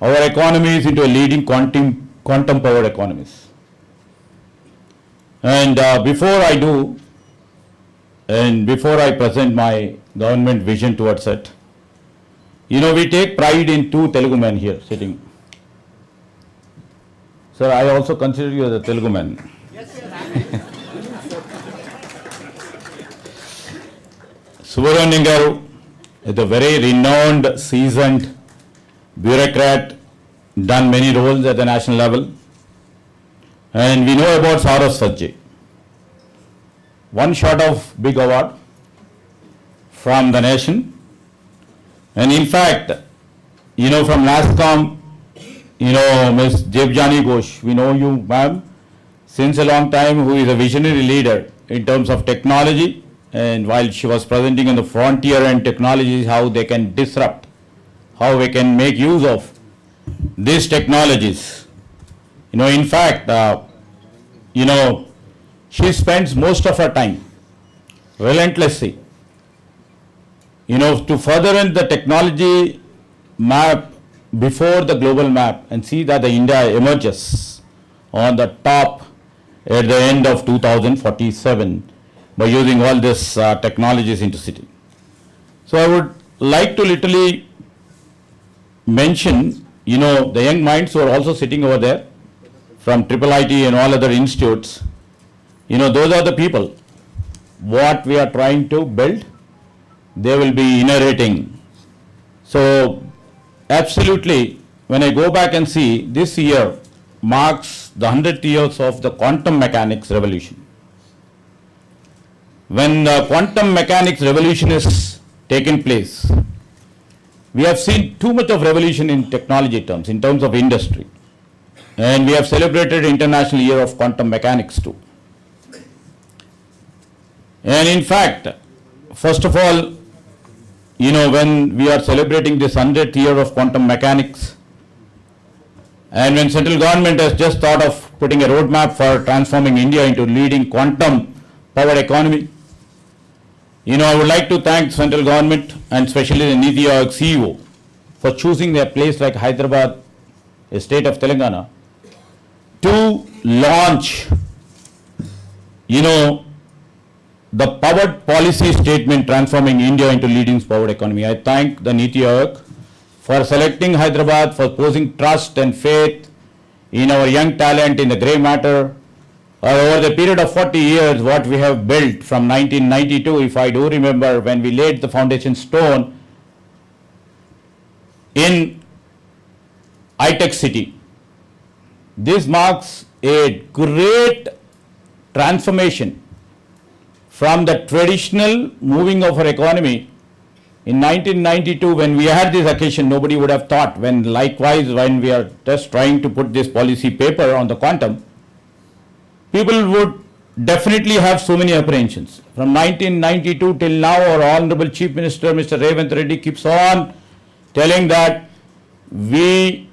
our economies into a leading quantum powered economies. And before I do, and before I present my government vision towards it, we take pride in two Telugu men here sitting. Sir, I also consider you as a Telugu man. Yes, sir. Subramanian Garu is a very renowned, seasoned bureaucrat, done many roles at the national level. And we know about Saraswat. One shot of big award from the nation. And in fact, from NASCOM, Ms. Debjani Ghosh, we know you, ma'am, since a long time, who is a visionary leader in terms of technology. And while she was presenting on the frontier and technologies, how they can disrupt, how we can make use of these technologies. In fact, she spends most of her time relentlessly, to further the technology map before the global map and see that the India emerges on the top at the end of 2047 by using all these technologies into city. So I would like to literally mention, the young minds who are also sitting over there from IIIT and all other institutes. Those are the people. What we are trying to build, they will be inheriting. So absolutely, when I go back and see this year, marks the 100th years of the quantum mechanics revolution. When the quantum mechanics revolution has taken place, we have seen too much of revolution in technology terms, in terms of industry. And we have celebrated International Year of Quantum Mechanics too. And in fact, first of all, when we are celebrating this 100th year of quantum mechanics, and when central government has just thought of putting a roadmap for transforming India into leading quantum powered economy, I would like to thank central government and especially the NITI Aayog CEO for choosing a place like Hyderabad, a state of Telangana, to launch, the powered policy statement transforming India into leading powered economy. I thank the NITI Aayog for selecting Hyderabad, for posing trust and faith in our young talent in the grey matter. Over the period of 40 years, what we have built from 1992, if I do remember, when we laid the foundation stone in IIIT city, this marks a great transformation from the traditional moving of our economy. In 1992, when we had this occasion, nobody would have thought, when we are just trying to put this policy paper on the quantum, people would definitely have so many apprehensions. From 1992 till now, our Honorable Chief Minister, Mr. Revanth Reddy, keeps on telling that we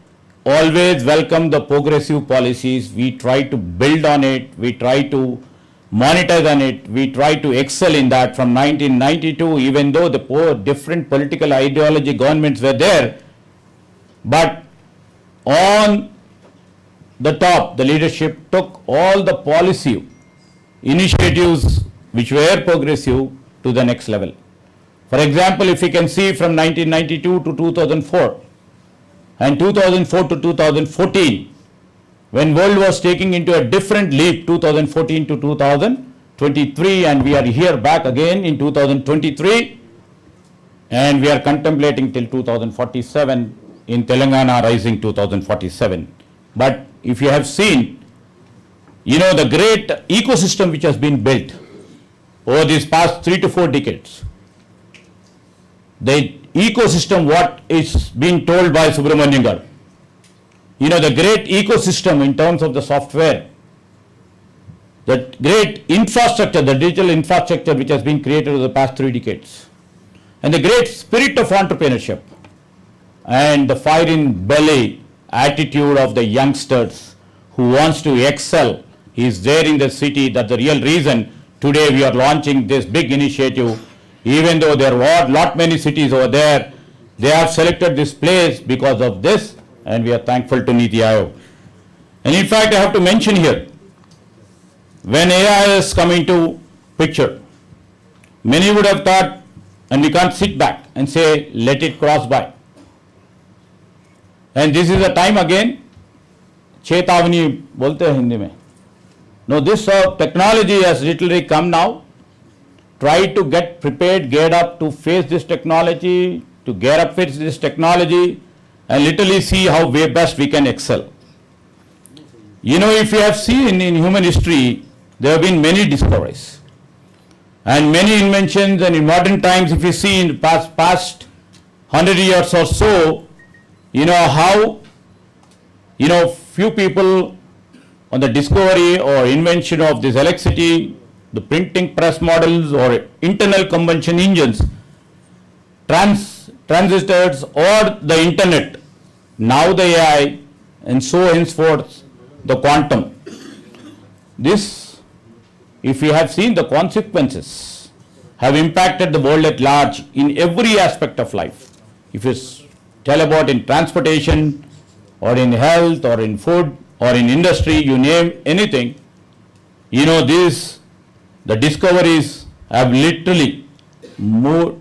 always welcome the progressive policies, we try to build on it, we try to monetize on it, we try to excel in that. From 1992, even though the different political ideology governments were there, but on the top, the leadership took all the policy initiatives which were progressive to the next level. For example, if you can see from 1992 to 2004 and 2004 to 2014, when world was taking into a different leap, 2014 to 2023, and we are here back again in 2023, and we are contemplating till 2047 in Telangana rising 2047. But if you have seen, the great ecosystem which has been built over these past 3 to 4 decades, the ecosystem what is being told by Subramanian Garu, the great ecosystem in terms of the software, the great infrastructure, the digital infrastructure which has been created over the past 3 decades, and the great spirit of entrepreneurship and the fire in belly attitude of the youngsters who wants to excel is there in the city. That's the real reason today we are launching this big initiative. Even though there were not many cities over there, they have selected this place because of this, and we are thankful to NITI Aayog. And in fact, I have to mention here, when AI is coming to picture, many would have thought, and we can't sit back and say, let it cross by. And this is a time again, Chetavani bolte hai Hindi mein. No, this technology has literally come now. Try to get prepared, get up to face this technology, to get up with this technology, and literally see how way best we can excel. If you have seen in human history, there have been many discoveries and many inventions, and in modern times, if you see in the past 100 years or so, how, few people on the discovery or invention of this electricity, the printing press models or internal combustion engines, transistors or the internet, now the AI, and so henceforth the quantum. This, if you have seen the consequences, have impacted the world at large in every aspect of life. If you tell about in transportation or in health or in food or in industry, you name anything, the discoveries have literally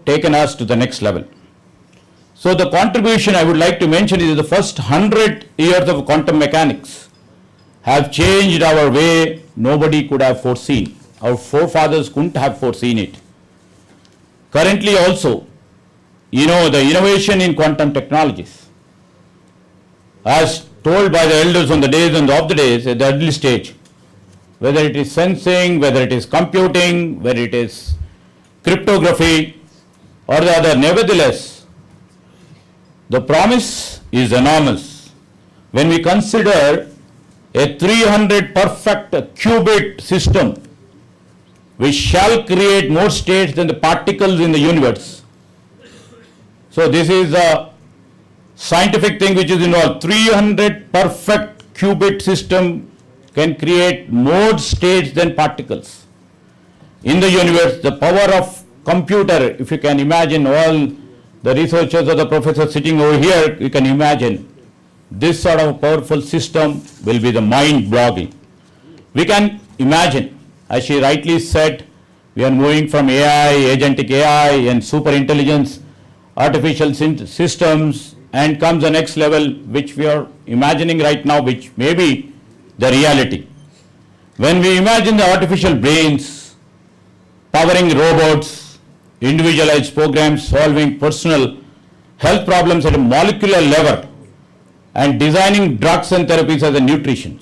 taken us to the next level. So the contribution I would like to mention is the first 100 years of quantum mechanics have changed our way nobody could have foreseen. Our forefathers couldn't have foreseen it. Currently also, the innovation in quantum technologies has told by the elders on the days and of the days at the early stage, whether it is sensing, whether it is computing, whether it is cryptography or the other. Nevertheless, the promise is enormous. When we consider a 300 perfect qubit system, which shall create more states than the particles in the universe. So this is a scientific thing which is involved. 300 perfect qubit system can create more states than particles. In the universe, the power of computer, if you can imagine all the researchers or the professors sitting over here, you can imagine this sort of powerful system will be the mind-blogging. We can imagine, as she rightly said, we are moving from AI, agentic AI and super intelligence, artificial systems, and comes the next level which we are imagining right now, which may be the reality. When we imagine the artificial brains powering robots, individualized programs solving personal health problems at a molecular level, and designing drugs and therapies as a nutrition,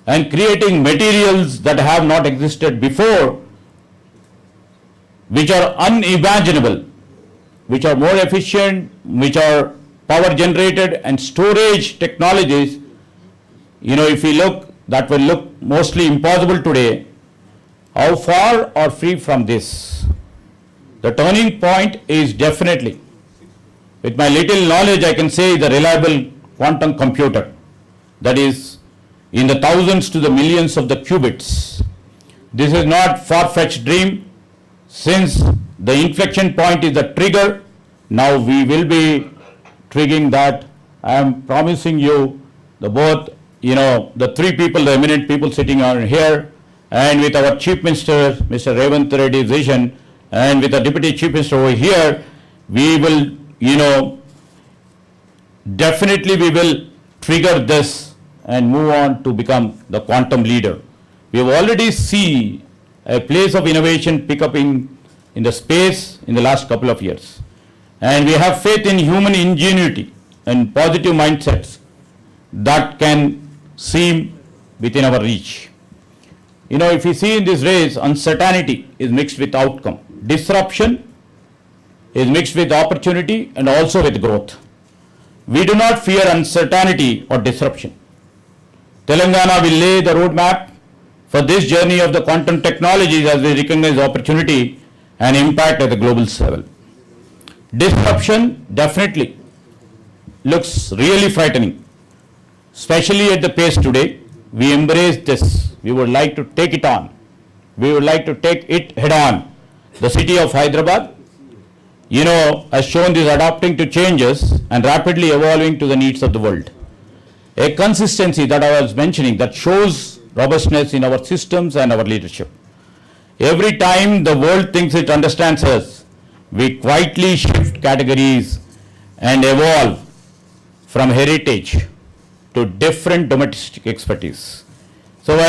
and creating materials that have not existed before, which are unimaginable, which are more efficient, which are power generated, and storage technologies, if we look, that will look mostly impossible today. How far are free from this? The turning point is definitely, with my little knowledge, I can say the reliable quantum computer, that is in the thousands to the millions of the qubits. This is not far-fetched dream, since the inflection point is the trigger. Now we will be triggering that. I am promising you the three people, the eminent people sitting on here, and with our Chief Minister, Mr. Revanth Reddy's vision, and with the Deputy Chief Minister over here, we will, definitely we will trigger this and move on to become the quantum leader. We have already seen a place of innovation pick up in the space in the last couple of years. And we have faith in human ingenuity and positive mindsets that can seem within our reach. If you see in this race, uncertainty is mixed with outcome. Disruption is mixed with opportunity and also with growth. We do not fear uncertainty or disruption. Telangana will lay the roadmap for this journey of the quantum technologies as we recognize opportunity and impact at the global level. Disruption definitely looks really frightening, especially at the pace today. We embrace this. We would like to take it on. We would like to take it head on. The city of Hyderabad, has shown this adapting to changes and rapidly evolving to the needs of the world. A consistency that I was mentioning that shows robustness in our systems and our leadership. Every time the world thinks it understands us, we quietly shift categories and evolve from heritage to different domestic expertise. So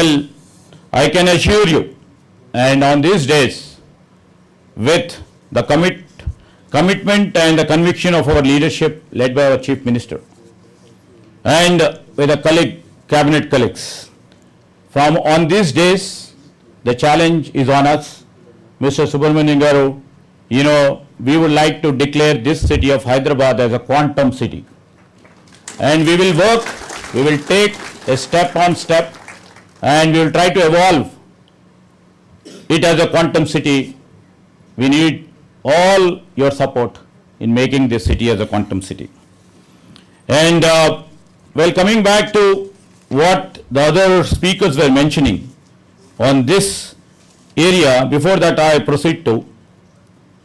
I can assure you, and on these days, with the commitment and the conviction of our leadership led by our Chief Minister, and with the cabinet colleagues, from on these days, the challenge is on us. Mr. Subramanian Garu, we would like to declare this city of Hyderabad as a quantum city. And we will work, we will take a step on step, and we will try to evolve it as a quantum city. We need all your support in making this city as a quantum city. And coming back to what the other speakers were mentioning on this area, before that I proceed to,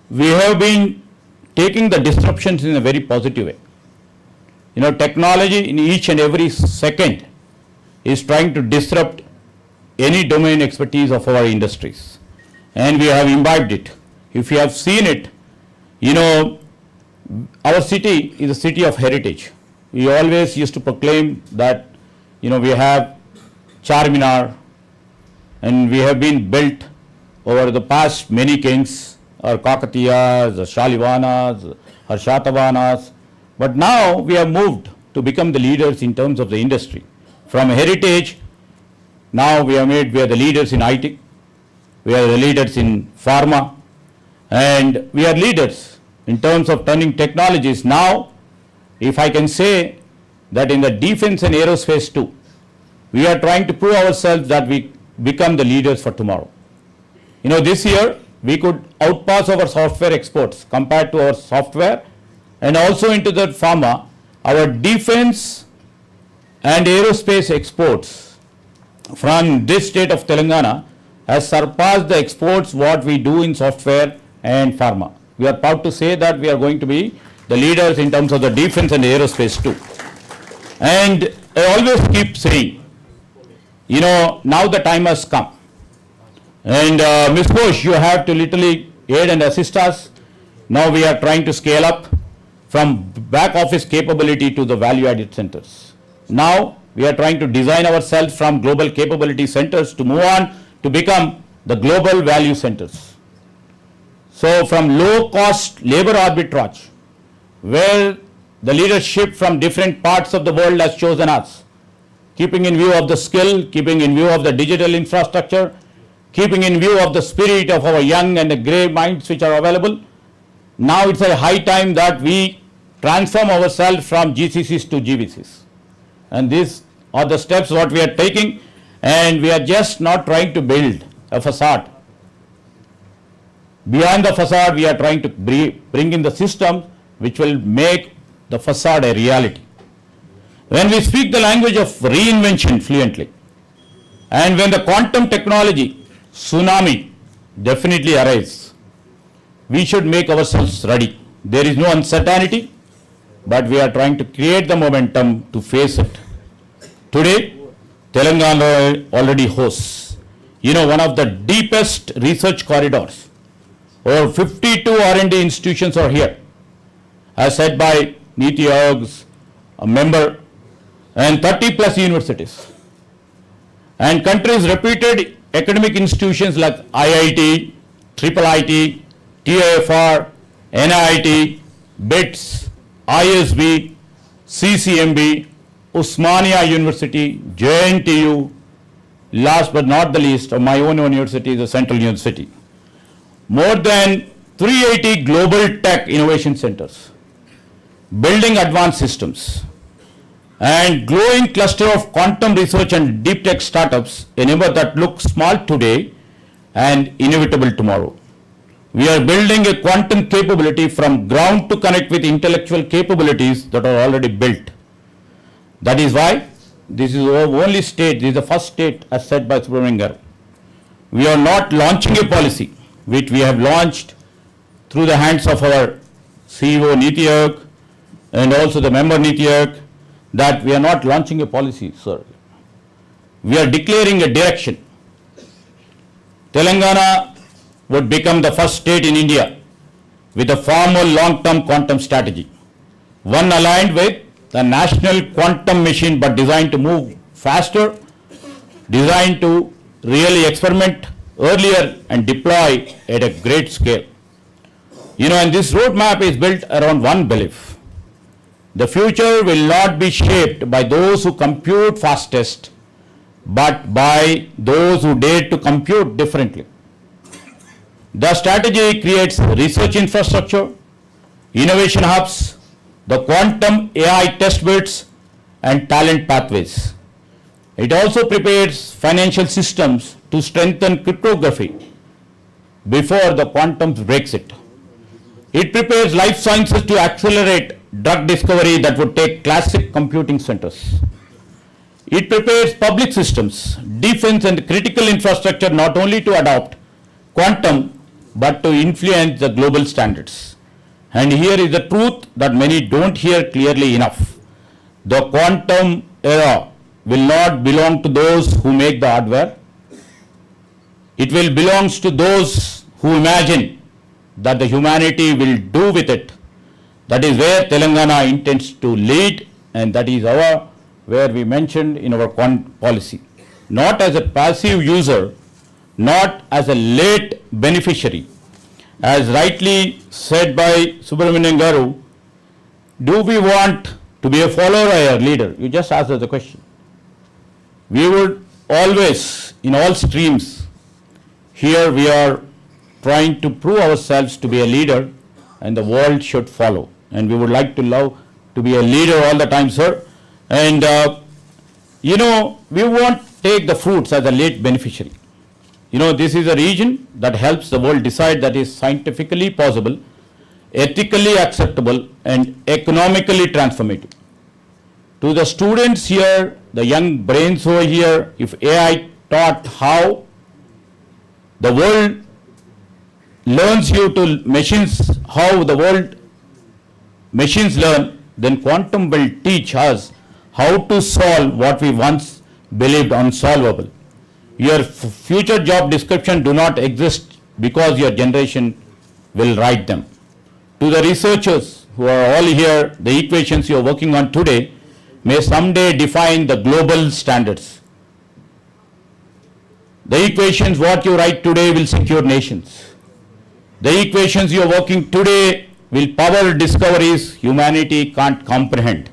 we have been taking the disruptions in a very positive way. Technology in each and every second is trying to disrupt any domain expertise of our industries. And we have imbibed it. If you have seen it, our city is a city of heritage. We always used to proclaim that, we have Charminar, and we have been built over the past many kings, or Kakatiyas, or Shalivanas, or Shatavanas. But now we have moved to become the leaders in terms of the industry. From heritage, now we are the leaders in IT, we are the leaders in pharma, and we are leaders in terms of turning technologies. Now, if I can say that in the defense and aerospace too, we are trying to prove ourselves that we become the leaders for tomorrow. You know, this year we could outpass our software exports compared to our software, and also into the pharma, our defense and aerospace exports from this state of Telangana has surpassed the exports what we do in software and pharma. We are proud to say that we are going to be the leaders in terms of the defense and aerospace too. And I always keep saying, you know, now the time has come. And Ms. Ghosh, you have to literally aid and assist us. Now we are trying to scale up from back office capability to the value added centers. Now we are trying to design ourselves from global capability centers to move on to become the global value centers. So from low cost labor arbitrage, where the leadership from different parts of the world has chosen us, keeping in view of the skill, keeping in view of the digital infrastructure, keeping in view of the spirit of our young and the grey minds which are available. Now it's a high time that we transform ourselves from GCCs to GVCs. And these are the steps what we are taking, and we are just not trying to build a facade. Beyond the facade, we are trying to bring in the system which will make the facade a reality. When we speak the language of reinvention fluently, and when the quantum technology tsunami definitely arrives, we should make ourselves ready. There is no uncertainty, but we are trying to create the momentum to face it. Today, Telangana already hosts, you know, one of the deepest research corridors. Over 52 R&D institutions are here, as said by Niti Aayog's member, and 30 plus universities. And countries' reputed academic institutions like IIIT, IIIT, TIFR, NIIT, BITS, ISB, CCMB, Osmania University, JNTU, last but not the least, my own university, the Central University. More than 380 global tech innovation centers, building advanced systems, and growing cluster of quantum research and deep tech startups, a number that looks small today and inevitable tomorrow. We are building a quantum capability from ground to connect with intellectual capabilities that are already built. That is why this is our only state, this is the first state as said by Subramanian Garu. We are not launching a policy which we have launched through the hands of our CEO Niti Aayog and also the member Niti Aayog, that we are not launching a policy, sir. We are declaring a direction. Telangana would become the first state in India with a formal long-term quantum strategy, one aligned with the national quantum machine but designed to move faster, designed to really experiment earlier and deploy at a great scale. You know, and this roadmap is built around one belief. The future will not be shaped by those who compute fastest, but by those who dare to compute differently. The strategy creates research infrastructure, innovation hubs, the quantum AI test beds, and talent pathways. It also prepares financial systems to strengthen cryptography before the quantum breaks it. It prepares life sciences to accelerate drug discovery that would take classic computing centers. It prepares public systems, defense and critical infrastructure not only to adopt quantum but to influence the global standards. And here is the truth that many don't hear clearly enough. The quantum era will not belong to those who make the hardware. It will belong to those who imagine that the humanity will do with it. That is where Telangana intends to lead, and that is where we mentioned in our policy. Not as a passive user, not as a late beneficiary. As rightly said by Subramanian Garu, do we want to to be a follower or a leader? You just asked us the question. We would always, in all streams, here we are trying to prove ourselves to be a leader and the world should follow. And we would like to love to be a leader all the time, sir. And, we won't take the fruits as a late beneficiary. This is a region that helps the world decide that is scientifically possible, ethically acceptable, and economically transformative. To the students here, the young brains over here, if AI taught how the world learns you to machines, how the world machines learn, then quantum will teach us how to solve what we once believed unsolvable. Your future job description do not exist because your generation will write them. To the researchers who are all here, the equations you are working on today may someday define the global standards. The equations what you write today will secure nations. The equations you are working today will power discoveries humanity can't comprehend.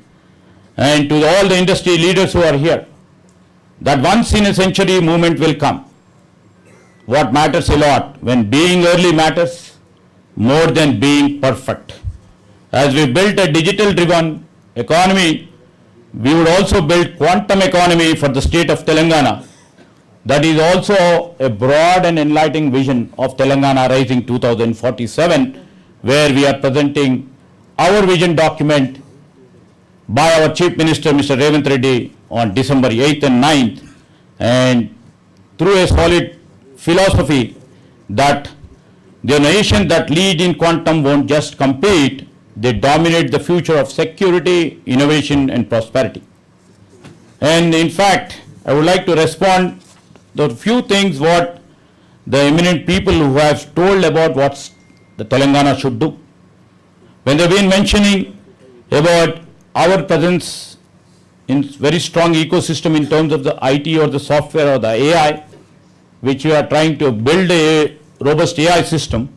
And to all the industry leaders who are here, that once in a century movement will come. What matters a lot, when being early matters more than being perfect. As we built a digital driven economy, we would also build quantum economy for the state of Telangana. That is also a broad and enlightening vision of Telangana Rising 2047, where we are presenting our vision document by our Chief Minister, Mr. Revanth Reddy, on December 8th and 9th, and through a solid philosophy that the nation that lead in quantum won't just compete, they dominate the future of security, innovation, and prosperity. And in fact, I would like to respond to a few things what the eminent people who have told about what the Telangana should do. When they've been mentioning about our presence in very strong ecosystem in terms of the IT or the software or the AI, which we are trying to build a robust AI system.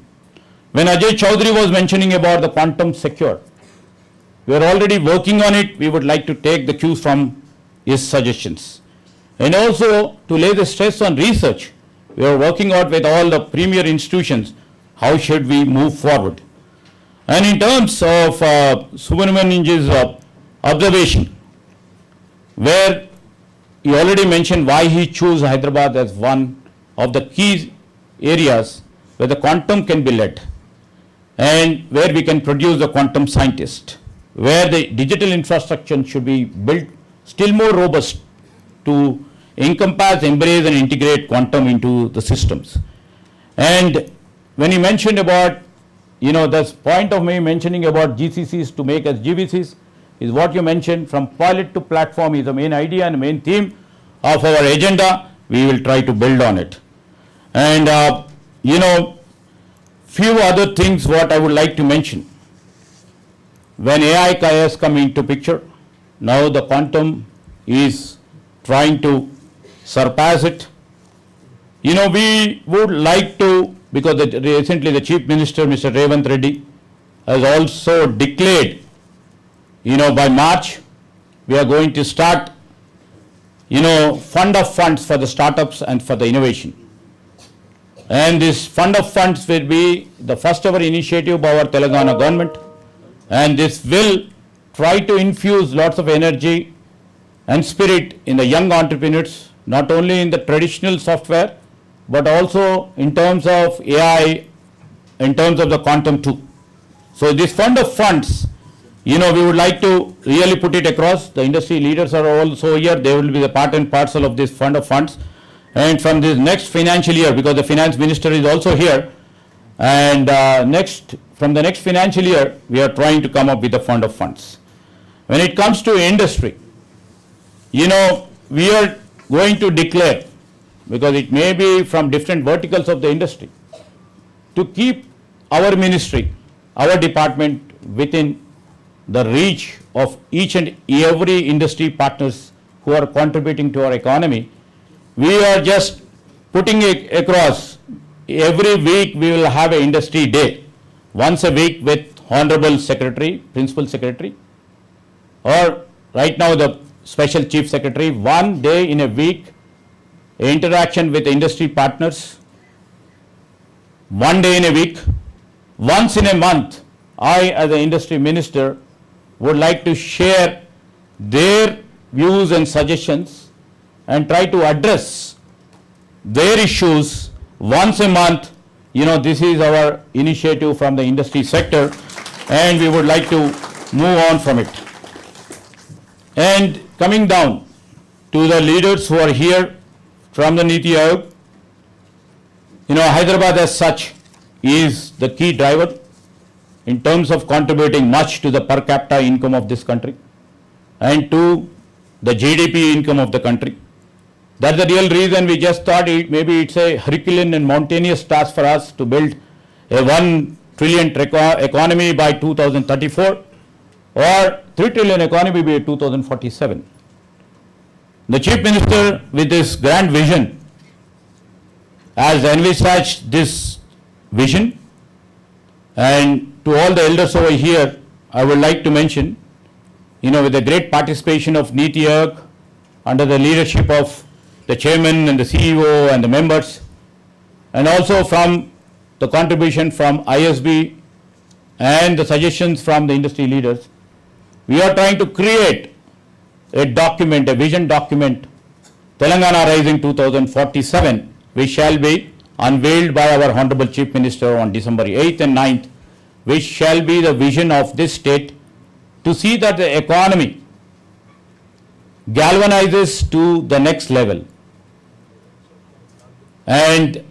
When Ajay Chaudhary was mentioning about the quantum secure, we are already working on it. We would like to take the cues from his suggestions. And also to lay the stress on research, we are working out with all the premier institutions, how should we move forward. And in terms of Subramanianji's observation, where he already mentioned why he chose Hyderabad as one of the key areas where the quantum can be led and where we can produce the quantum scientist, where the digital infrastructure should be built still more robust to encompass, embrace and integrate quantum into the systems. And when he mentioned about, this point of me mentioning about GCCs to make as GVCs is what you mentioned, from pilot to platform is the main idea and main theme of our agenda. We will try to build on it. And, few other things what I would like to mention. When AI has come into picture, now the quantum is trying to surpass it. We would like to, because recently the Chief Minister, Mr. Revanth Reddy, has also declared, by March, we are going to start, fund of funds for the startups and for the innovation. And this fund of funds will be the first ever initiative by our Telangana government. And this will try to infuse lots of energy and spirit in the young entrepreneurs, not only in the traditional software, but also in terms of AI, in terms of the quantum too. So this fund of funds, we would like to really put it across. The industry leaders are also here. They will be the part and parcel of this fund of funds. And from this next financial year, because the finance minister is also here, and from the next financial year, we are trying to come up with a fund of funds. When it comes to industry, we are going to declare, because it may be from different verticals of the industry, to keep our ministry, our department within the reach of each and every industry partners who are contributing to our economy. We are just putting it across. Every week we will have an industry day, once a week with Hon'ble Secretary, Principal Secretary, or right now the Special Chief Secretary, 1 day in a week, interaction with industry partners, 1 day in a week, once in a month, I as the industry minister would like to share their views and suggestions and try to address their issues once a month. This is our initiative from the industry sector, and we would like to move on from it. And coming down to the leaders who are here from the Niti Aayog, Hyderabad as such is the key driver in terms of contributing much to the per capita income of this country and to the GDP income of the country. That's the real reason we just thought maybe it's a Herculean and mountainous task for us to build a 1 trillion economy by 2034 or 3 trillion economy by 2047. The Chief Minister, with this grand vision, has envisaged this vision, and to all the elders over here, I would like to mention, with the great participation of Niti Aayog under the leadership of the chairman and the CEO and the members, and also from the contribution from ISB and the suggestions from the industry leaders, we are trying to create a document, a vision document, Telangana Rising 2047, which shall be unveiled by our Honorable Chief Minister on December 8th and 9th, which shall be the vision of this state to see that the economy galvanizes to the next level. And,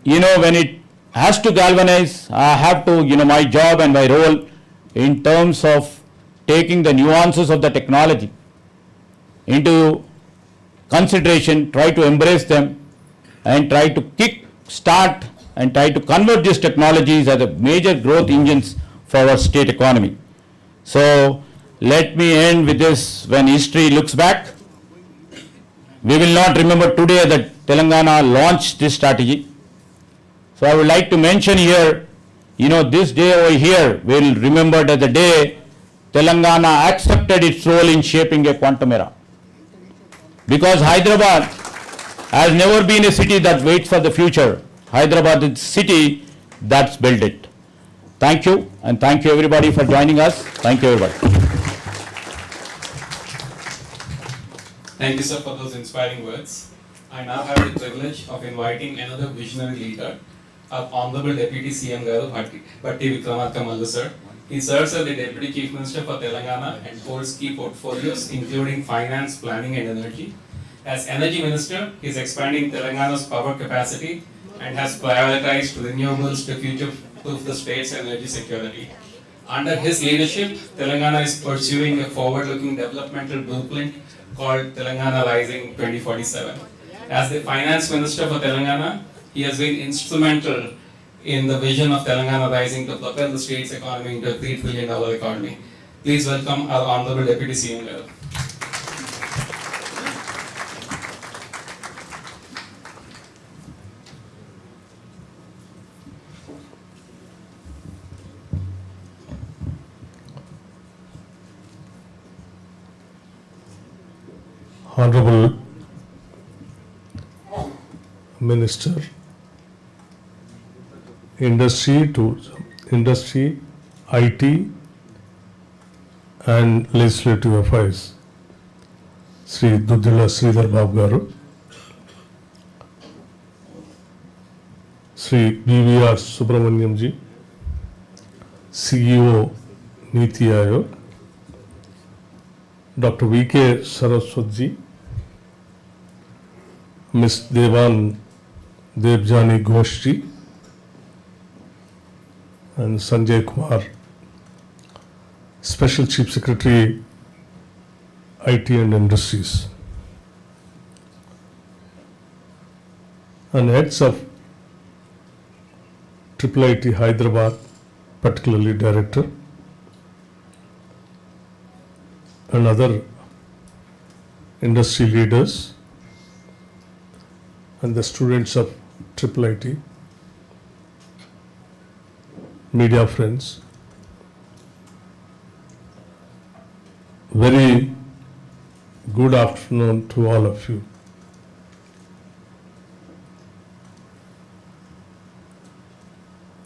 when it has to galvanize, I have to, my job and my role in terms of taking the nuances of the technology into consideration, try to embrace them and try to kick start and try to convert these technologies as a major growth engines for our state economy. So let me end with this. When history looks back, we will not remember today that Telangana launched this strategy. So I would like to mention here, this day over here, we will remember that the day Telangana accepted its role in shaping a quantum era. Because Hyderabad has never been a city that waits for the future. Hyderabad is a city that's built it. Thank you, and thank you everybody for joining us. Thank you everybody.
Thank you, sir, for those inspiring words. I now have the privilege of inviting another visionary leader, our Honorable Deputy CM Garu Bhatti Vikramarka Mallu, sir. He serves as the Deputy Chief Minister for Telangana and holds key portfolios including finance, planning and energy. As Energy Minister, he is expanding Telangana's power capacity and has prioritized renewables to future-proof the state's energy security. Under his leadership, Telangana is pursuing a forward-looking developmental blueprint called Telangana Rising 2047. As the Finance Minister for Telangana, he has been instrumental in the vision of Telangana Rising to propel the state's economy into a $3 trillion economy. Please welcome our Honorable Deputy CM Garu.
Honorable Minister, Industry, IT and Legislative Affairs, Shri Duddila Sridhar Babu Garu, Shri BVR Subramaniam ji, CEO Niti Aayog, Dr. VK Saraswat ji, Ms. Devjani Ghosh ji, and Sanjay Kumar, Special Chief Secretary, IT and Industries, and heads of IIIT Hyderabad, particularly Director, and other industry leaders, and the students of IIIT, media friends. very good afternoon to all of you.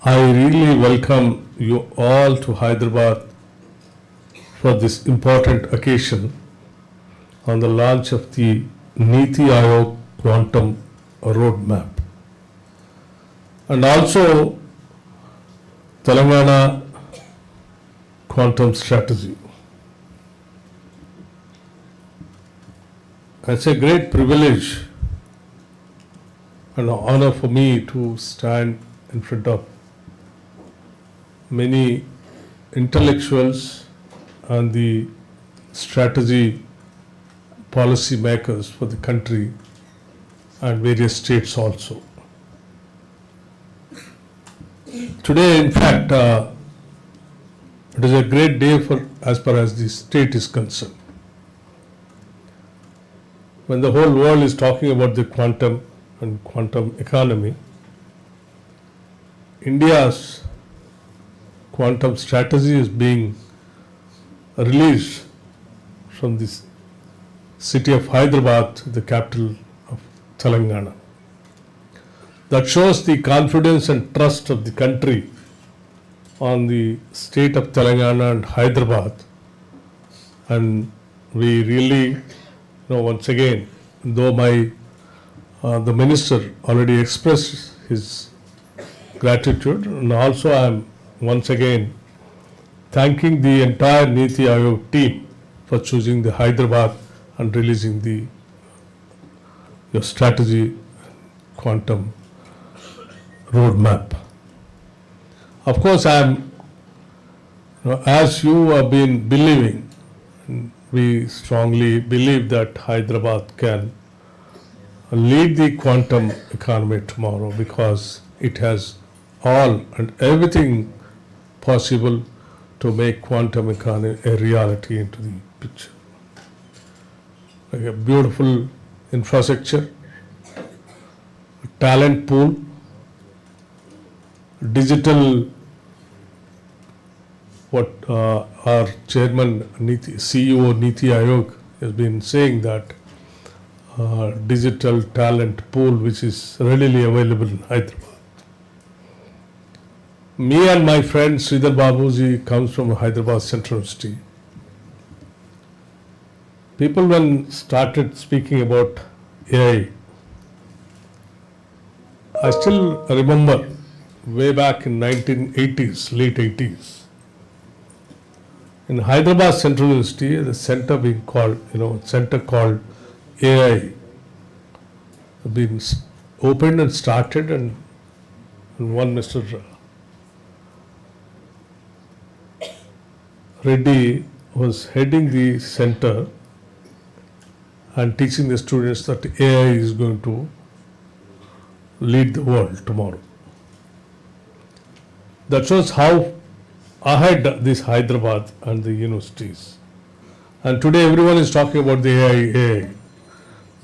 I really welcome you all to Hyderabad for this important occasion on the launch of the Niti Aayog Quantum Roadmap and also Telangana Quantum Strategy. It's a great privilege and honor for me to stand in front of many intellectuals and the strategy policy makers for the country and various states also. Today, in fact, it is a great day for as far as the state is concerned. When the whole world is talking about the quantum and quantum economy, India's quantum strategy is being released from this city of Hyderabad, the capital of Telangana. That shows the confidence and trust of the country on the state of Telangana and Hyderabad. And we really, once again, though the minister already expressed his gratitude, and also I am once again thanking the entire Niti Aayog team for choosing the Hyderabad and releasing your strategy quantum roadmap. Of course, as you have been believing, we strongly believe that Hyderabad can lead the quantum economy tomorrow because it has all and everything possible to make quantum economy a reality into the picture. Like a beautiful infrastructure, a talent pool, digital, what our chairman, CEO Niti Aayog has been saying, that digital talent pool which is readily available in Hyderabad. Me and my friend Sridhar Babuji comes from Hyderabad Central University. People when started speaking about AI, I still remember way back in 1980s, late 80s. In Hyderabad Central University, the center being called, center called AI, been opened and started, and one Mr. Reddy was heading the center and teaching the students that AI is going to lead the world tomorrow. That shows how ahead this Hyderabad and the universities. And today everyone is talking about the AI.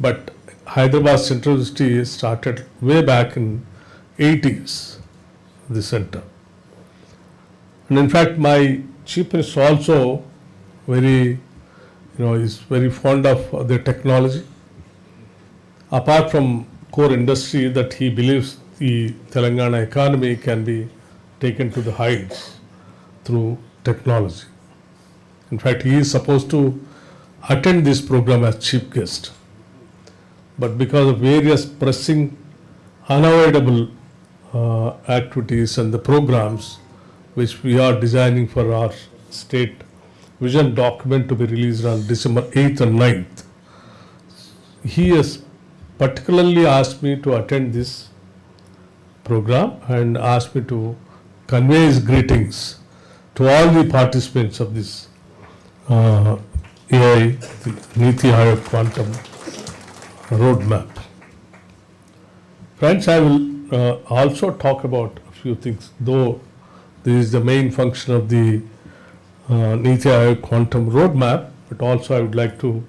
But Hyderabad Central University started way back in 80s, the center. And in fact, my chief minister also is very fond of the technology. Apart from core industry, that he believes the Telangana economy can be taken to the heights through technology. In fact, he is supposed to attend this program as chief guest. But because of various pressing, unavoidable activities and the programs which we are designing for our state vision document to be released on December 8th and 9th, he has particularly asked me to attend this program and asked me to convey his greetings to all the participants of this AI, the Niti Aayog Quantum Roadmap. Friends, I will also talk about a few things, though this is the main function of the Niti Aayog Quantum Roadmap, but also I would like to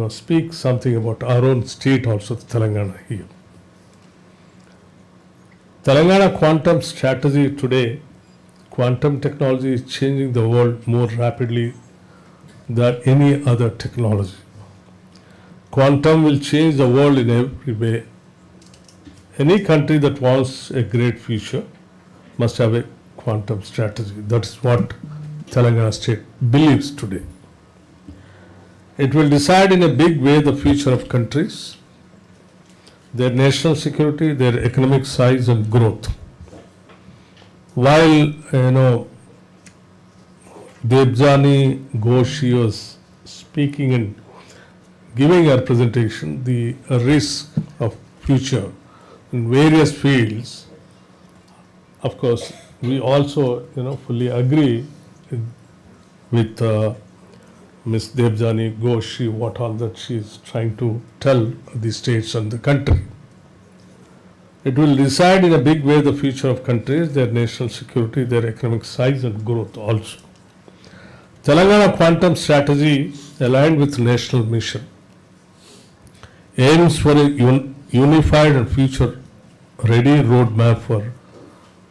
speak something about our own state also, Telangana here. Telangana quantum strategy today, quantum technology is changing the world more rapidly than any other technology. Quantum will change the world in every way. Any country that wants a great future must have a quantum strategy. That's what Telangana state believes today. It will decide in a big way the future of countries, their national security, their economic size and growth. While, Debjani Ghosh was speaking and giving her presentation, the risk of future in various fields, of course, we also, fully agree with Ms. Debjani Ghosh, what all that she is trying to tell the states and the country. It will decide in a big way the future of countries, their national security, their economic size and growth also. Telangana quantum strategy, aligned with national mission, aims for a unified and future-ready roadmap for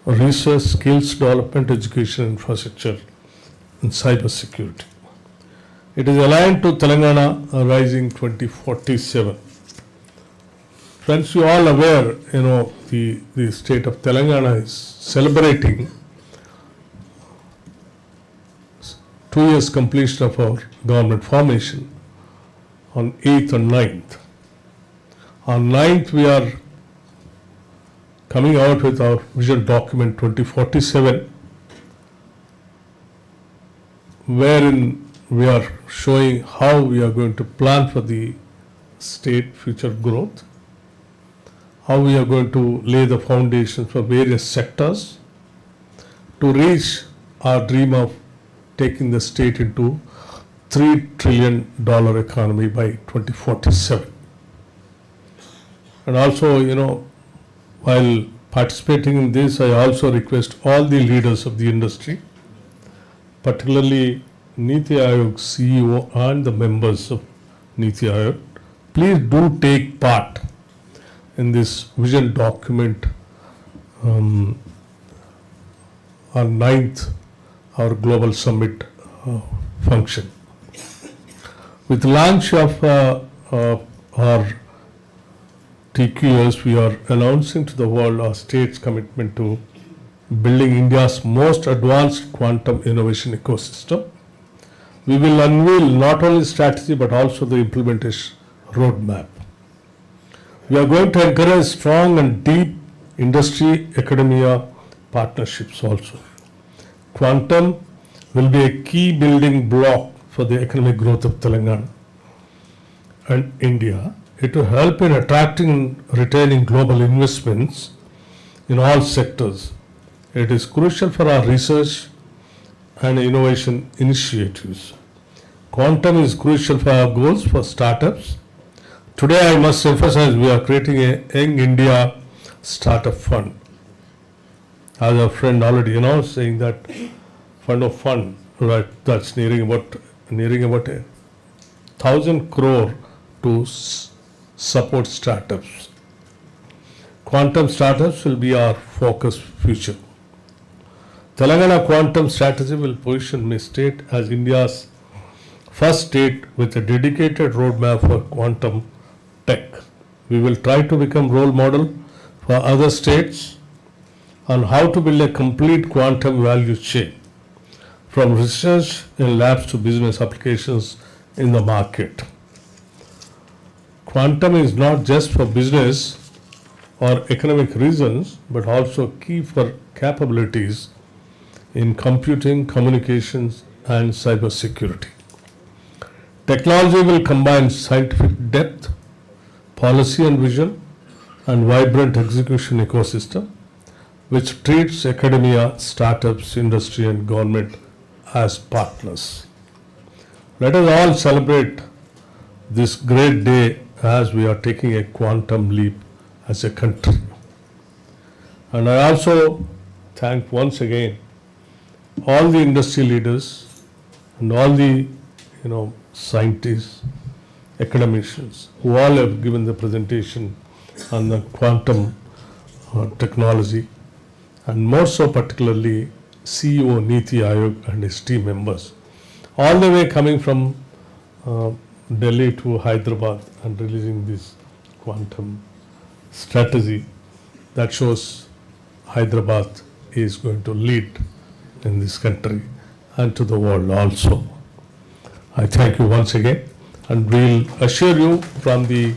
research, skills development, education, infrastructure, and cyber security. It is aligned to Telangana Rising 2047. Friends, you all aware, the state of Telangana is celebrating 2 years completion of our government formation on 8th and 9th. On 9th, we are coming out with our vision document 2047, wherein we are showing how we are going to plan for the state future growth, how we are going to lay the foundations for various sectors to reach our dream of taking the state into $3 trillion economy by 2047. And also, while participating in this, I also request all the leaders of the industry, particularly Niti Aayog CEO and the members of Niti Aayog, please do take part in this vision document on 9th, our global summit function. With launch of our TQS, we are announcing to the world our state's commitment to building India's most advanced quantum innovation ecosystem. We will unveil not only strategy but also the implementation roadmap. We are going to encourage strong and deep industry academia partnerships also. Quantum will be a key building block for the economic growth of Telangana and India. It will help in attracting and retaining global investments in all sectors. It is crucial for our research and innovation initiatives. Quantum is crucial for our goals for startups. Today I must emphasize we are creating a Young India Startup Fund. As our friend already announced, saying that fund, right, that's nearing about 1,000 crore to support startups. Quantum startups will be our focus future. Telangana quantum strategy will position my state as India's first state with a dedicated roadmap for quantum tech. We will try to become role model for other states on how to build a complete quantum value chain, from research in labs to business applications in the market. Quantum is not just for business or economic reasons, but also key for capabilities in computing, communications, and cyber security. Technology will combine scientific depth, policy and vision, and vibrant execution ecosystem, which treats academia, startups, industry, and government as partners. Let us all celebrate this great day as we are taking a quantum leap as a country. And I also thank once again all the industry leaders and all the scientists, academicians who all have given the presentation on the quantum technology, and more so particularly CEO Niti Aayog and his team members all the way coming from Delhi to Hyderabad and releasing this quantum strategy that shows Hyderabad is going to lead in this country and to the world also. I thank you once again, and we'll assure you from the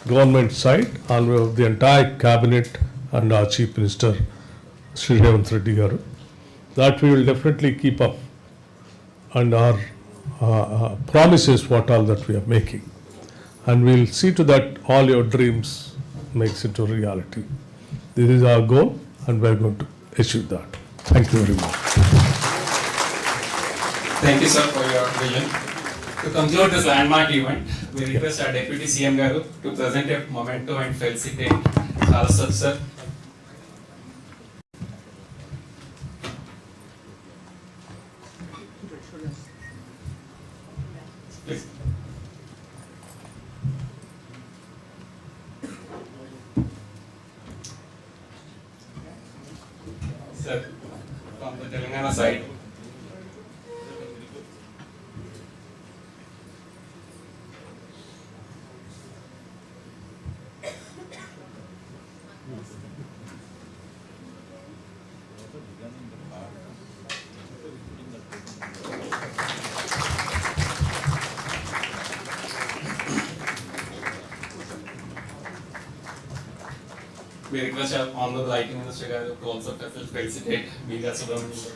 government side, on behalf of the entire cabinet and our Chief Minister, Shri Revanth Reddy garu, that we will definitely keep up and our promises what all that we are making, and we'll see to that all your dreams makes into reality. This is our goal, and we're going to achieve that. Thank you very much.
Thank you, sir, for your vision. To conclude this landmark event, we request our Deputy CM Garu to present a memento and felicitate Saraswat sir. Please. Sir, from the Telangana side. We request our Hon'ble IT Minister Garu to also felicitate Media Subramanian.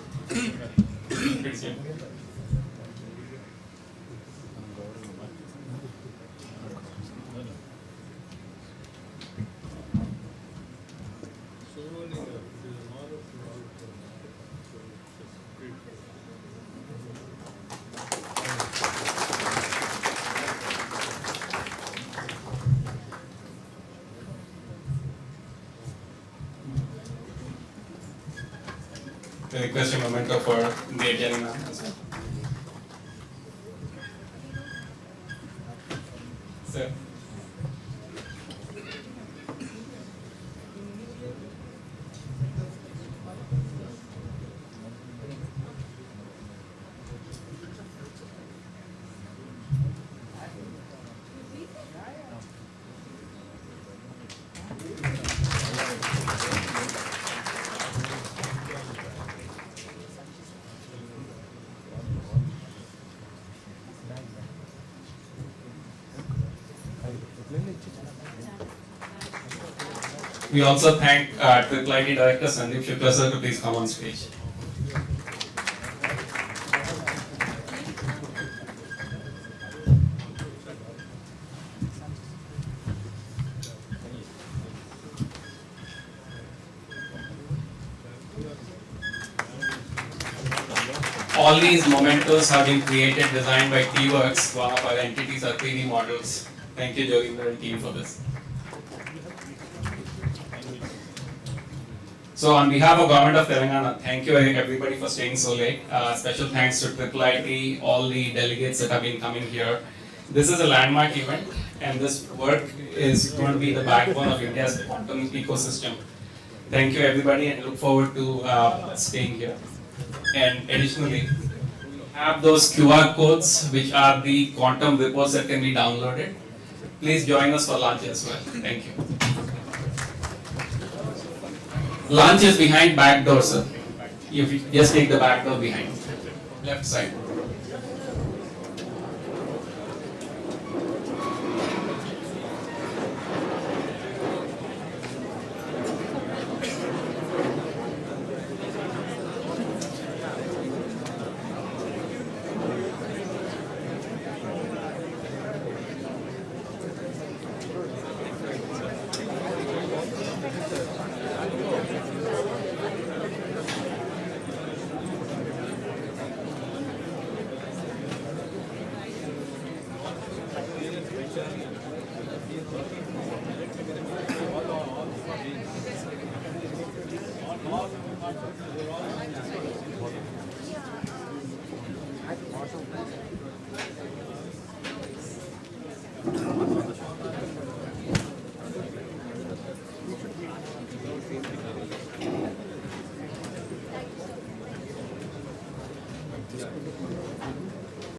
We request a memento for the agenda as well. Sir. We also thank IIIT Director Sandeep Shukla sir to please come on stage. All these mementos have been created, designed by T-Works, one of our entities, our 3D models. Thank you, Joginder and team, for this. So on behalf of Government of Telangana, thank you everybody for staying so late. Special thanks to IIIT, all the delegates that have been coming here. This is a landmark event, and this work is going to be the backbone of India's quantum ecosystem. Thank you everybody, and look forward to staying here. And additionally, we have those QR codes which are the quantum reports that can be downloaded. Please join us for lunch as well. Thank you. Lunch is behind back door, sir. You just take the back door behind. Left side.